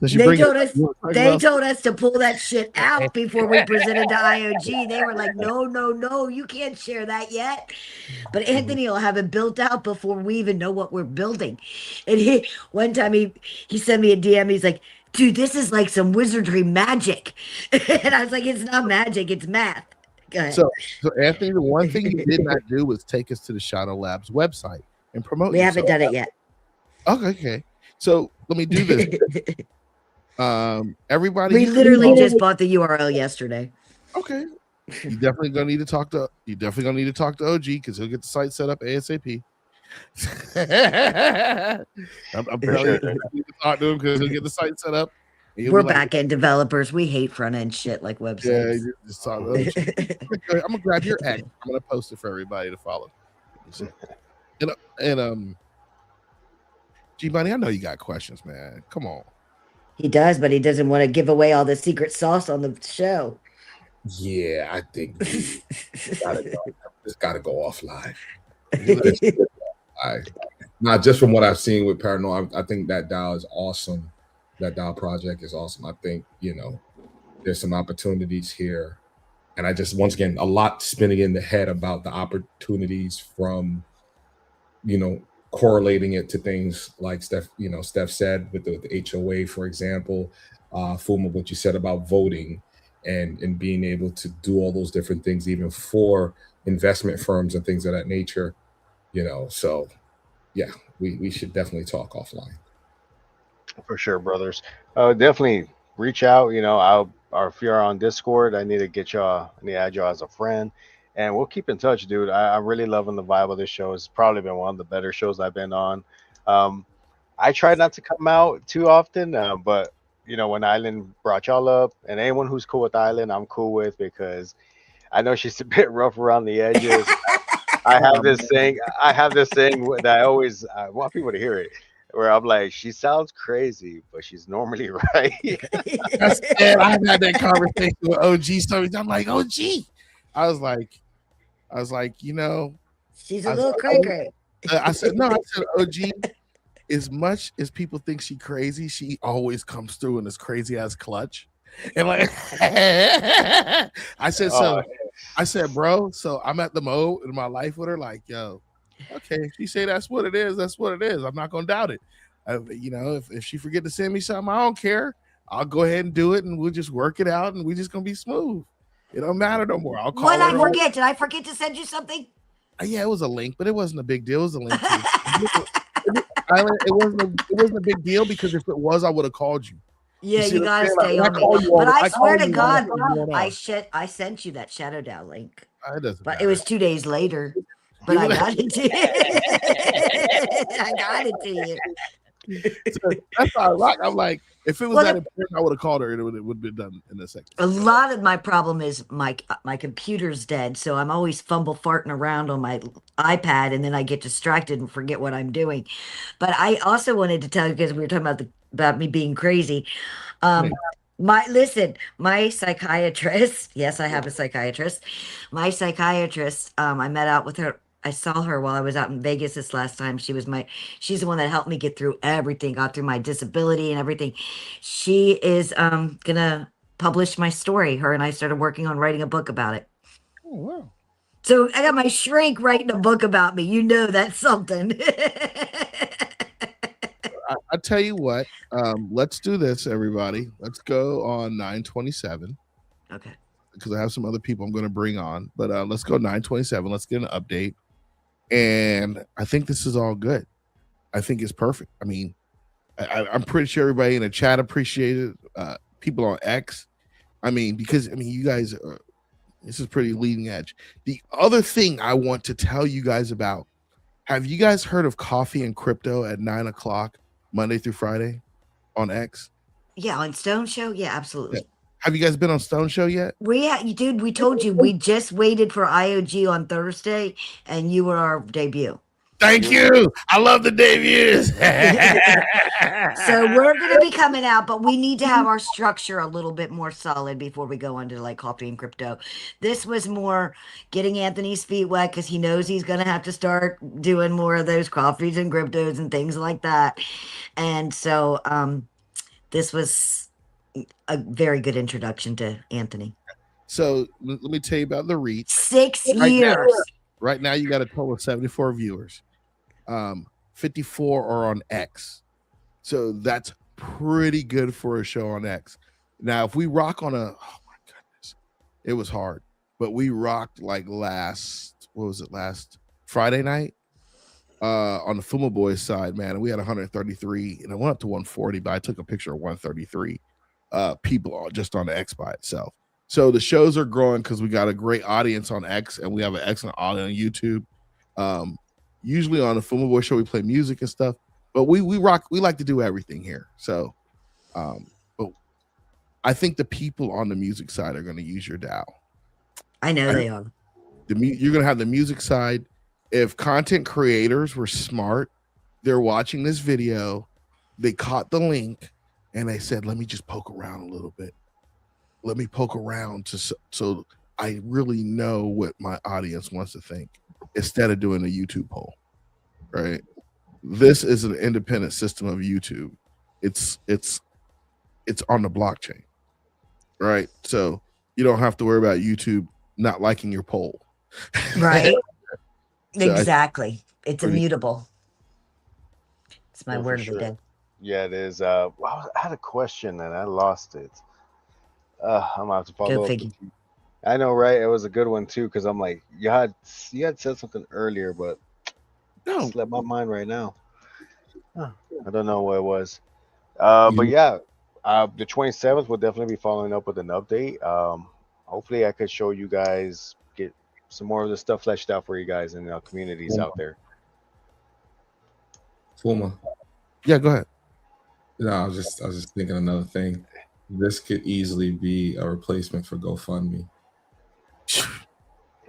They told us to pull that shit out before we presented to IOG. They were like, no, you can't share that yet. But Anthony will have it built out before we even know what we're building. And one time he sent me a DM. He's like, dude, this is like some wizardry magic. And I was like, it's not magic, it's math. Go ahead. So Anthony, the one thing you did not do was take us to the Shadow Labs website and promote. We haven't done it yet. Okay. So let me do this. Everybody, we literally just bought the URL yesterday. Okay, you definitely gonna need to talk to OG because he'll get the site set up ASAP. I'm barely need to talk to him because he'll get the site set up. We're back end developers. We hate front end shit like websites. Yeah, just talk to OG. I'm gonna grab your X. I'm gonna post it for everybody to follow. And G Bunny, I know you got questions, man. Come on. He does, but he doesn't want to give away all the secret sauce on the show. Yeah, I think just gotta go offline. Not just from what I've seen with Paranormal, I think that DAO is awesome. That DAO project is awesome. I think, there's some opportunities here. And I just, once again, a lot spinning in the head about the opportunities from, correlating it to things like Steph said with the HOA, for example, Fuma, what you said about voting and being able to do all those different things, even for investment firms and things of that nature, so yeah, we should definitely talk offline. For sure, brothers. Definitely reach out. Or if you're on Discord, I need to add y'all as a friend. And we'll keep in touch, dude. I'm really loving the vibe of this show. It's probably been one of the better shows I've been on. I try not to come out too often, but when Island brought y'all up, and anyone who's cool with Island, I'm cool with, because I know she's a bit rough around the edges. I have this saying that I want people to hear it, where I'm like, she sounds crazy, but she's normally right. I've had that conversation with OG stories. I'm like, OG. I was like, she's a little cray-cray. I said, OG, as much as people think she crazy, she always comes through in this crazy ass clutch. And like, I said, bro, so I'm at the mode in my life with her, like, yo, okay, if she say that's what it is, that's what it is. I'm not gonna doubt it. If she forget to send me something, I don't care. I'll go ahead and do it, and we'll just work it out, and we're just gonna be smooth. It don't matter no more. I'll call her. Did I forget to send you something? Yeah, it was a link, but it wasn't a big deal. It was a link. It wasn't a big deal, because if it was, I would have called you. Yeah, you gotta stay on me. But I swear to God, I sent you that Shadow DAO link. But it was 2 days later. But I got it to you. I got it to you. So that's how I rock. I'm like, if it was that important, I would have called her, and it would have been done in a second. A lot of my problem is my computer's dead, so I'm always farting around on my iPad, and then I get distracted and forget what I'm doing. But I also wanted to tell you, because we were talking about me being crazy. My psychiatrist. Yes, I have a psychiatrist. My psychiatrist. I met out with her. I saw her while I was out in Vegas this last time. She's the one that helped me get through everything, got through my disability and everything. She is gonna publish my story. Her and I started working on writing a book about it. Oh wow. So I got my shrink writing a book about me. You know that's something. I tell you what, let's do this, everybody. Let's go on 927 Okay. because I have some other people I'm going to bring on. But let's go 927. Let's get an update. And I think this is all good. I think it's perfect. I mean, I'm pretty sure everybody in the chat appreciated it. People on X. I mean, because you guys, this is pretty leading edge. The other thing I want to tell you guys about: have you guys heard of Coffee and Crypto at 9:00 Monday through Friday on X? Yeah, on Stone Show. Yeah, absolutely. Yeah. Have you guys been on Stone Show yet? Dude, we told you we just waited for IOG on Thursday, and you were our debut. Thank you. I love the debuts. So we're going to be coming out, but we need to have our structure a little bit more solid before we go on to like Coffee and Crypto. This was more getting Anthony's feet wet because he knows he's going to have to start doing more of those coffees and cryptos and things like that. And so this was a very good introduction to Anthony. So let me tell you about the reach. 6 years. Right now, you got a total of 74 viewers. 54 are on X. So that's pretty good for a show on X. Now, if we rock on oh my goodness, it was hard, but we rocked like last Friday night on the Fumaboyz side, man. And we had 133 and it went up to 140, but I took a picture of 133 people just on the X by itself. So the shows are growing because we got a great audience on X and we have an excellent audience on YouTube. Usually on the Fumaboyz show, we play music and stuff, but we rock. We like to do everything here. So, but I think the people on the music side are going to use your DAO. I know they are. You're going to have the music side. If content creators were smart, they're watching this video, they caught the link, and they said, "Let me just poke around a little bit. Let me poke around so I really know what my audience wants to think instead of doing a YouTube poll." Right? This is an independent system of YouTube. It's on the blockchain, right? So you don't have to worry about YouTube not liking your poll. Right. So exactly. It's pretty- immutable. It's my Yeah, for word of sure. the day. Yeah, it is. I had a question and I lost it. I'm gonna have to follow Go up. figure. With you. I know, right? It was a good one too, because I'm like, you had said something earlier, but No, slipped my mind right now. Huh. I don't know what it was. But yeah, the 27th will definitely be following up with an update. Hopefully, I could show you guys, get some more of the stuff fleshed out for you guys in the communities out there. Fuma. yeah, go ahead. No, I was just thinking another thing. This could easily be a replacement for GoFundMe.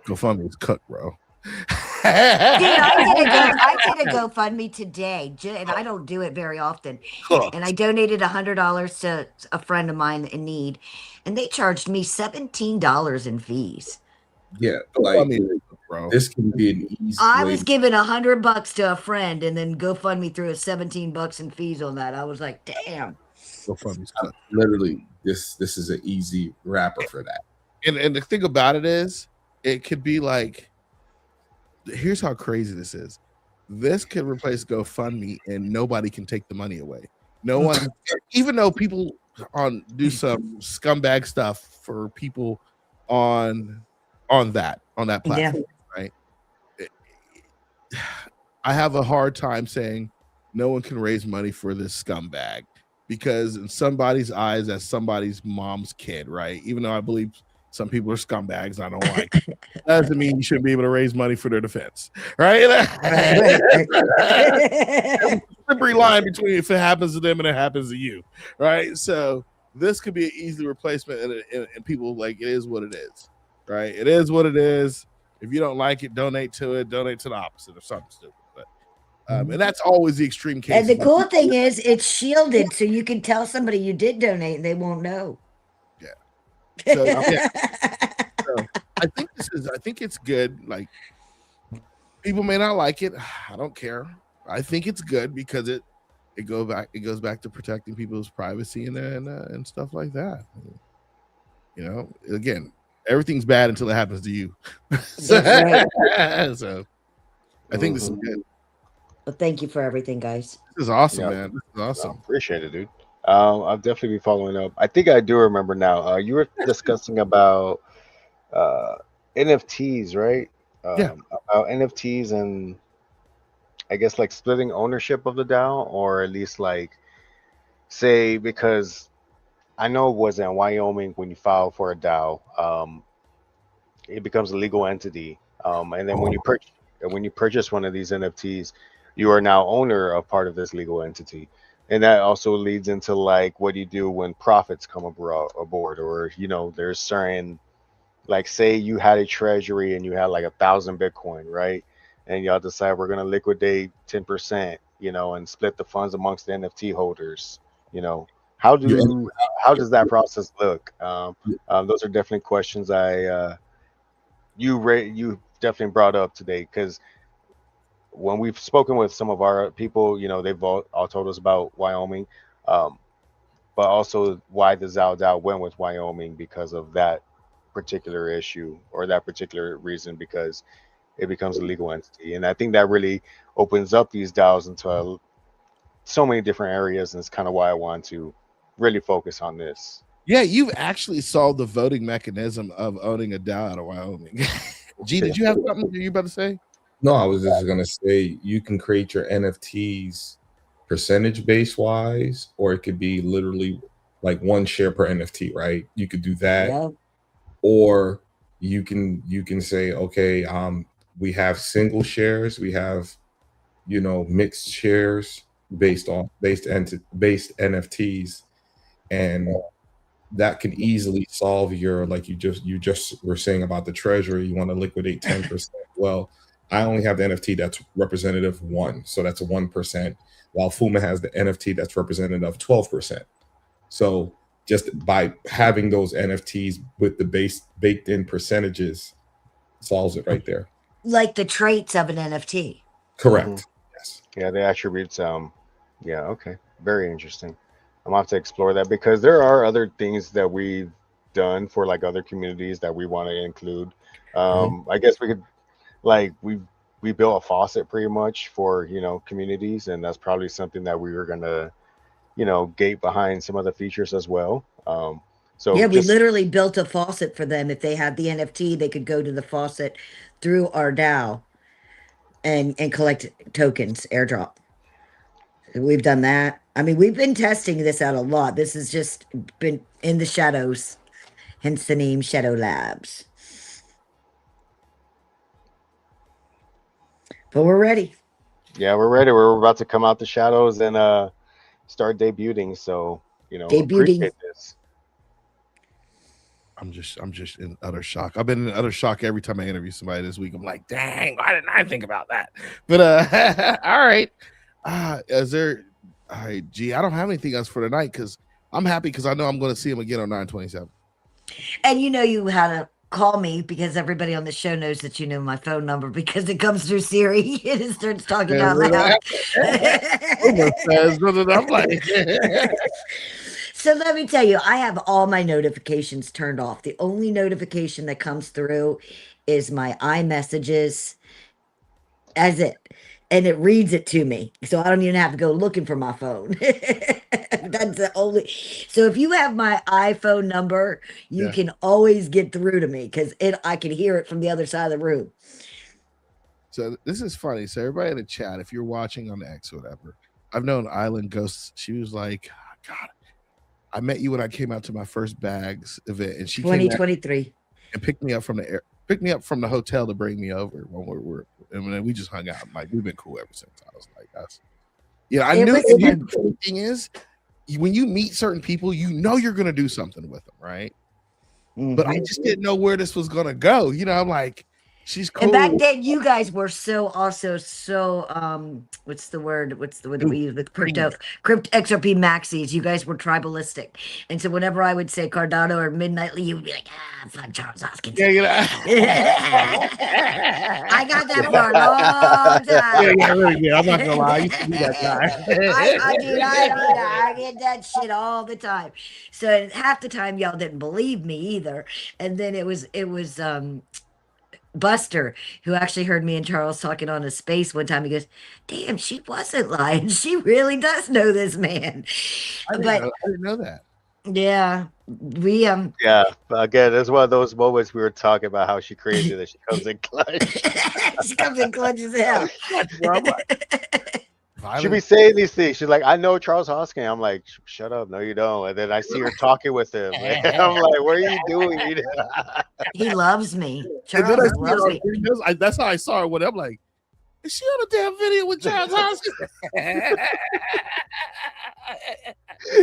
GoFundMe is cooked, bro. Dude, I did a GoFundMe today, and I don't do it very often. Cooked. And I donated $100 to a friend of mine in need, and they charged me $17 in fees. Yeah, like GoFundMe is cooked, bro. this can be an easy I way was giving $100 to a friend, and then GoFundMe threw a $17 in fees on that. I was like, damn. GoFundMe's cooked. literally this is an easy wrapper for that. And the thing about it is, it could be like, here's how crazy this is. This could replace GoFundMe and nobody can take the money away. No one, even though people do some scumbag stuff for people on that platform, right? I have a hard time saying no one can raise money for this scumbag because in somebody's eyes, that's somebody's mom's kid, right? Even though I believe some people are scumbags, I don't like it. That doesn't mean you shouldn't be able to raise money for their defense, right? Slippery line between if it happens to them and it happens to you, right? So this could be an easy replacement, and people like it is what it is, right? It is what it is. If you don't like it, donate to it. Donate to the opposite of something stupid. But and that's always the extreme case. And the cool thing is, it's shielded, so you can tell somebody you did donate, and they won't know. Yeah. So, yeah. So I think it's good. Like people may not like it. I don't care. I think it's good because it goes back to protecting people's privacy and stuff like that. You know, again, everything's bad until it happens to you. That's right. So I think this is good. Well, thank you for everything, guys. This is awesome, Yeah. man. This is awesome. Appreciate it, dude. I'll definitely be following up. I think I do remember now. You were discussing about uh, NFTs, right? Yeah. About NFTs and I guess like splitting ownership of the DAO, or at least like say because I know it was in Wyoming when you file for a DAO, it becomes a legal entity, and then when you purchase one of these NFTs, you are now owner of part of this legal entity, and that also leads into like what do you do when profits come aboard, or there's certain like say you had a treasury and you had like 1,000 Bitcoin, right? And y'all decide we're gonna liquidate 10%, and split the funds amongst the NFT holders. You know, how You end do how does that process look? Those are definitely questions you definitely brought up today because when we've spoken with some of our people, they've all told us about Wyoming, um, but also why the Zhao Dao went with Wyoming because of that particular issue or that particular reason because it becomes a legal entity. And I think that really opens up these DAOs into so many different areas. And it's kind of why I want to really focus on this. Yeah, you've actually solved the voting mechanism of owning a DAO out of Wyoming. G, did you have something you about to say? No, I was just gonna say you can create your NFTs percentage base wise, or it could be literally like 1 share per NFT, right? You could do that, Yeah. or you can say, okay, we have single shares, we have mixed shares based NFTs, and that can easily solve your like you just were saying about the treasury. You want to liquidate 10%. Well, I only have the NFT that's representative 1, so that's a 1%, while Fuma has the NFT that's representative of 12%. So just by having those NFTs with the base baked in percentages solves it right there. Like the traits of an NFT. Correct. Yes. Yeah, the attributes. Yeah, okay. Very interesting. I'm gonna have to explore that because there are other things that we've done for like other communities that we want to include. I guess we could like we built a faucet pretty much for communities, and that's probably something that we were gonna gate behind some other features as well. So Yeah, we just literally built a faucet for them. If they had the NFT, they could go to the faucet through our DAO and collect tokens, airdrop. We've done that. I mean, we've been testing this out a lot. This has just been in the shadows, hence the name Shadow Labs. But we're ready. yeah, we're ready. We're about to come out the shadows and start debuting. So Debuting. appreciate this. I'm just in utter shock. I've been in utter shock every time I interview somebody this week. I'm like, dang, why didn't I think about that? But all right. Is there all right, G, I don't have anything else for tonight because I'm happy because I know I'm going to see him again on 9/27. And you had to call me because everybody on the show knows that you know my phone number because it comes through Siri and it starts talking out loud. I'm like, So let me tell you, I have all my notifications turned off. The only notification that comes through is my iMessages. As it. And it reads it to me. So I don't even have to go looking for my phone. That's the only. So if you have my iPhone number, you can always get through to me because I can hear it from the other side of the room. So this is funny. So everybody in the chat, if you're watching on X or whatever, I've known Island Ghosts. She was like, God, I met you when I came out to my first bags event, and she 2023 and picked me up from the hotel to bring me over when we just hung out. Like we've been cool ever since. I was like, I knew. The funny thing is, when you meet certain people, you're gonna do something with them, right? Mm-hmm. But I just didn't know where this was gonna go. I'm like, She's cool. And back then, you guys were so what's the word that we use with crypto XRP maxis? You guys were tribalistic, and so whenever I would say Cardano or Midnight Lee, you would be like, fuck Charles Hoskins. Yeah, you know. I got that for a long time. Yeah, really did. I'm not gonna lie. I used to be that guy. I get that shit all the time. So half the time y'all didn't believe me either, and then it was Buster, who actually heard me and Charles talking on a space one time. He goes, "Damn, she wasn't lying. She really does know this man." I didn't know that. Yeah, we Yeah, but again, it's one of those moments we were talking about how she crazy that she comes in clutch. she comes in clutch as hell. She be saying these things. She's like, I know Charles Hoskin. I'm like, shut up. No, you don't. And then I see her talking with him. And I'm like, what are you doing? He loves me. And Charles then I loves me. that's how I saw her. When I'm like, is she on a damn video with Charles Hoskin?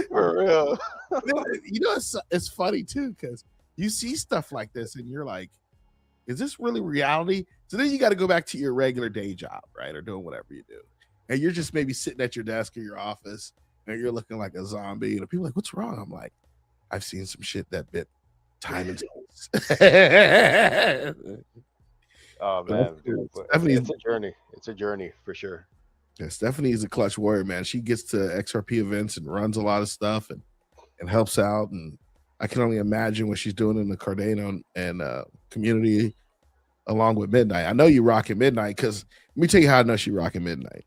For real. You know, it's funny too, because you see stuff like this and you're like, is this really reality? So then you got to go back to your regular day job, right? Or doing whatever you do. And you're just maybe sitting at your desk in your office and you're looking like a zombie. And people are like, what's wrong? I'm like, I've seen some shit that bit time and space. Oh man, dude, it's a journey. It's a journey for sure. Yeah, Stephanie is a clutch warrior, man. She gets to XRP events and runs a lot of stuff and helps out. And I can only imagine what she's doing in the Cardano and community along with Midnight. I know you rocking Midnight because let me tell you how I know she rocking Midnight.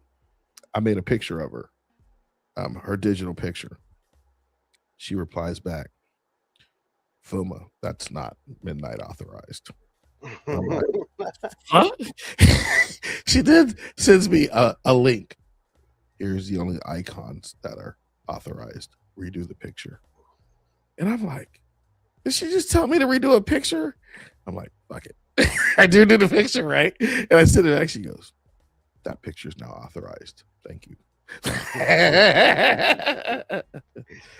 I made a picture of her, her digital picture. She replies back, Fuma, that's not Midnight authorized. I'm like, huh? She then sends me a link. Here's the only icons that are authorized. Redo the picture. And I'm like, did she just tell me to redo a picture? I'm like, fuck it. I do the picture, right? And I send it back. She goes, that picture is now authorized. Thank you.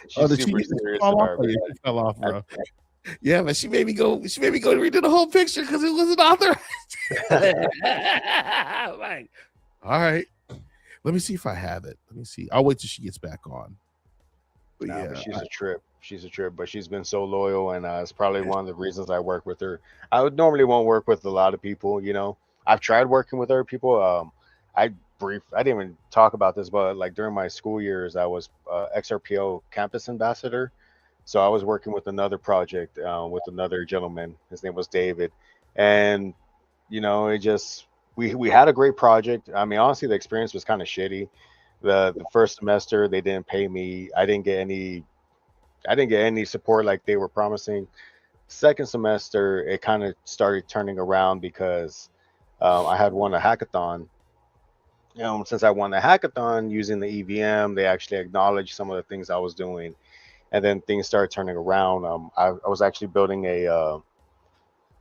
She's super serious about it. She fell off, bro. Yeah, but she made me go redo the whole picture because it wasn't authorized. Like, all right. Let me see if I have it. Let me see. I'll wait till she gets back on. But but she's a trip. She's a trip, but she's been so loyal, and it's probably one of the reasons I work with her. I would normally won't work with a lot of people, you know. I've tried working with other people. I didn't even talk about this, but like during my school years, I was XRPO campus ambassador. So I was working with another project with another gentleman. His name was David, and you know, it just we had a great project. I mean, honestly, the experience was kind of shitty. The first semester they didn't pay me. I didn't get any support like they were promising. Second semester, it kind of started turning around because I had won a hackathon. You know, since I won the hackathon using the EVM, they actually acknowledged some of the things I was doing, and then things started turning around. I was actually building a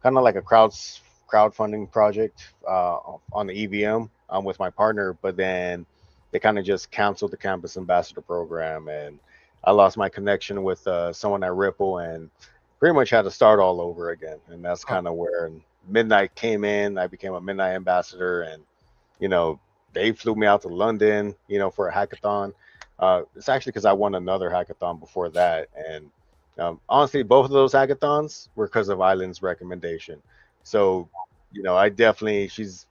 kind of like a crowdfunding project on the EVM with my partner, but then they kind of just canceled the campus ambassador program, and I lost my connection with someone at Ripple, and pretty much had to start all over again. And that's kind of where Midnight came in. I became a Midnight ambassador, and you know, they flew me out to London, you know, for a hackathon. It's actually because I won another hackathon before that, and honestly, both of those hackathons were because of Island's recommendation. So, you know, I definitely she's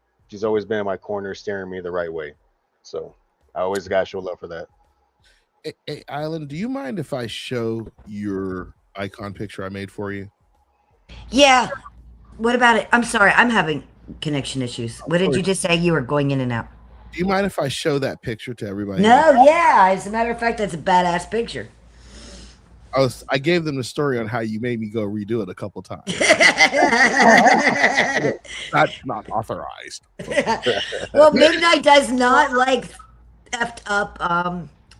always been in my corner, steering me the right way. So I always got to show love for that. Hey, Island, do you mind if I show your icon picture I made for you? Yeah. What about it? I'm sorry, I'm having connection issues. What did you just say? You were going in and out. Do you mind if I show that picture to everybody? No, yeah. As a matter of fact, that's a badass picture. I gave them the story on how you made me go redo it a couple times. That's not authorized. Well, Midnight does not like effed up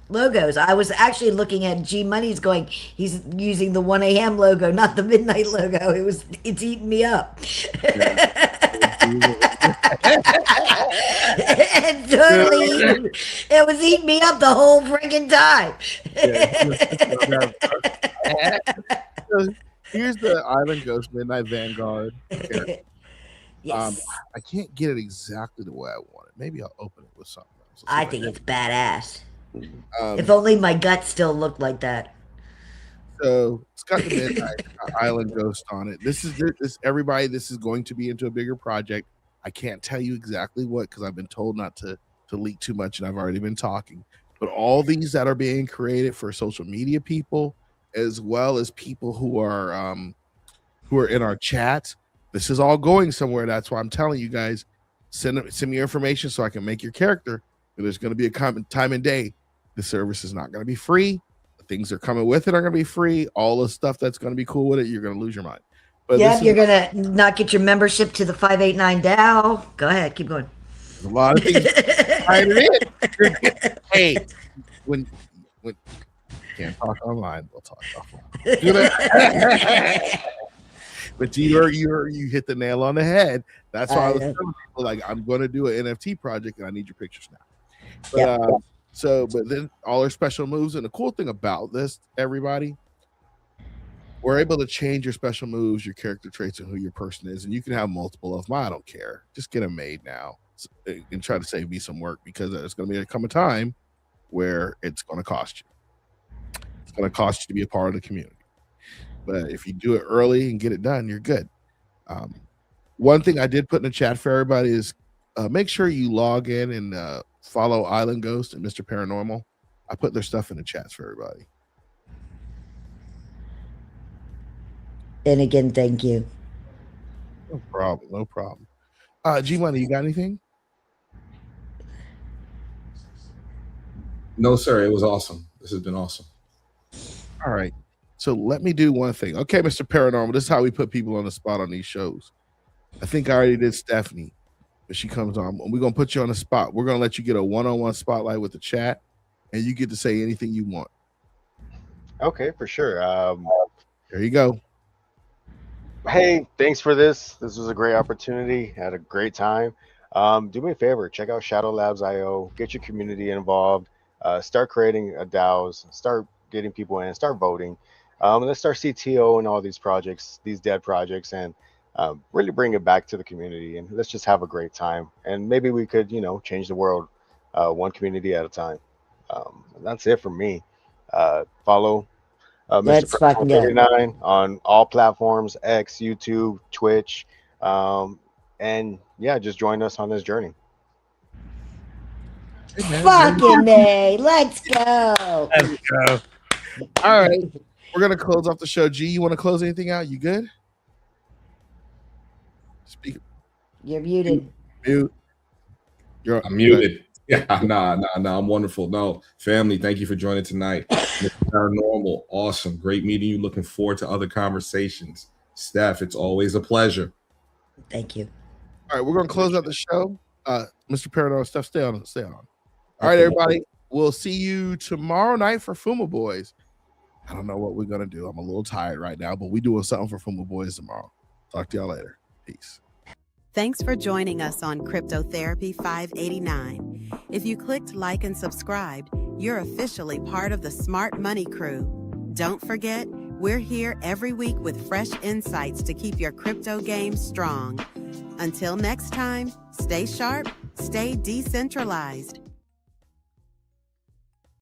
logos. I was actually looking at G Money's going, he's using the 1 a.m. logo, not the Midnight logo. It's eating me up. And totally, it was eating me up the whole freaking time. Here's the Island Ghost Midnight Vanguard. Yes. I can't get it exactly the way I want it. Maybe I'll open it with something else. I think it's badass. If Um, only my gut still looked like that. so it's got the Midnight Island Ghost on it. This is everybody. This is going to be into a bigger project. I can't tell you exactly what because I've been told not to leak too much, and I've already been talking. But all these that are being created for social media people, as well as people who are in our chat, this is all going somewhere. That's why I'm telling you guys, send me your information so I can make your character. But there's going to be a time and day. The service is not going to be free. The things that are coming with it are going to be free. All the stuff that's going to be cool with it, you're going to lose your mind. But yeah, you're gonna not get your membership to the 589 DAO. Go ahead, keep going. There's a lot of things. Hey, when can't talk online, we'll talk offline. But you hit the nail on the head. That's why I was telling people, like, I'm going to do an NFT project and I need your pictures now. But but then all our special moves, and the cool thing about this, everybody, we're able to change your special moves, your character traits, and who your person is, and you can have multiple of them. I don't care. Just get them made now and try to save me some work, because there's going to come a time where it's going to cost you. It's going to cost you to be a part of the community. But if you do it early and get it done, you're good. One thing I did put in the chat for everybody is make sure you log in and follow Island Ghost and Mr. Paranormal. I put their stuff in the chats for everybody. And again, thank you. No problem. G Money, you got anything? No, sir. It was awesome. This has been awesome. All right. So let me do one thing. Okay, Mr. Paranormal, this is how we put people on the spot on these shows. I think I already did Stephanie, but she comes on. We're going to put you on the spot. We're going to let you get a one-on-one spotlight with the chat, and you get to say anything you want. Okay, for sure. There you go. Hey, thanks for this. This was a great opportunity. Had a great time. Do me a favor, check out Shadow Labs IO, get your community involved, start creating a DAOs, start getting people in, start voting. Let's start CTO and all these projects, these dead projects, and really bring it back to the community, and let's just have a great time. And maybe we could, change the world one community at a time. That's it for me. Follow Let's Mr. fucking go. 39 on all platforms, X, YouTube, Twitch, and yeah, just join us on this journey. Fucking A. Let's go. Let's go. All right. We're going to close off the show. G, you want to close anything out? You good? Speak. You're muted. Mute. I'm muted. Yeah, nah, I'm wonderful. No, family, thank you for joining tonight. Mr. Paranormal, awesome. Great meeting you. Looking forward to other conversations. Steph, it's always a pleasure. Thank you. All right, we're going to close out the show. Mr. Paranormal, Steph, stay on. All right, everybody. We'll see you tomorrow night for Fumaboyz. I don't know what we're going to do. I'm a little tired right now, but we're doing something for Fumaboyz tomorrow. Talk to y'all later. Peace. Thanks for joining us on Cryptotherapy 589. If you clicked like and subscribed, you're officially part of the Smart Money crew. Don't forget, we're here every week with fresh insights to keep your crypto game strong. Until next time, stay sharp, stay decentralized,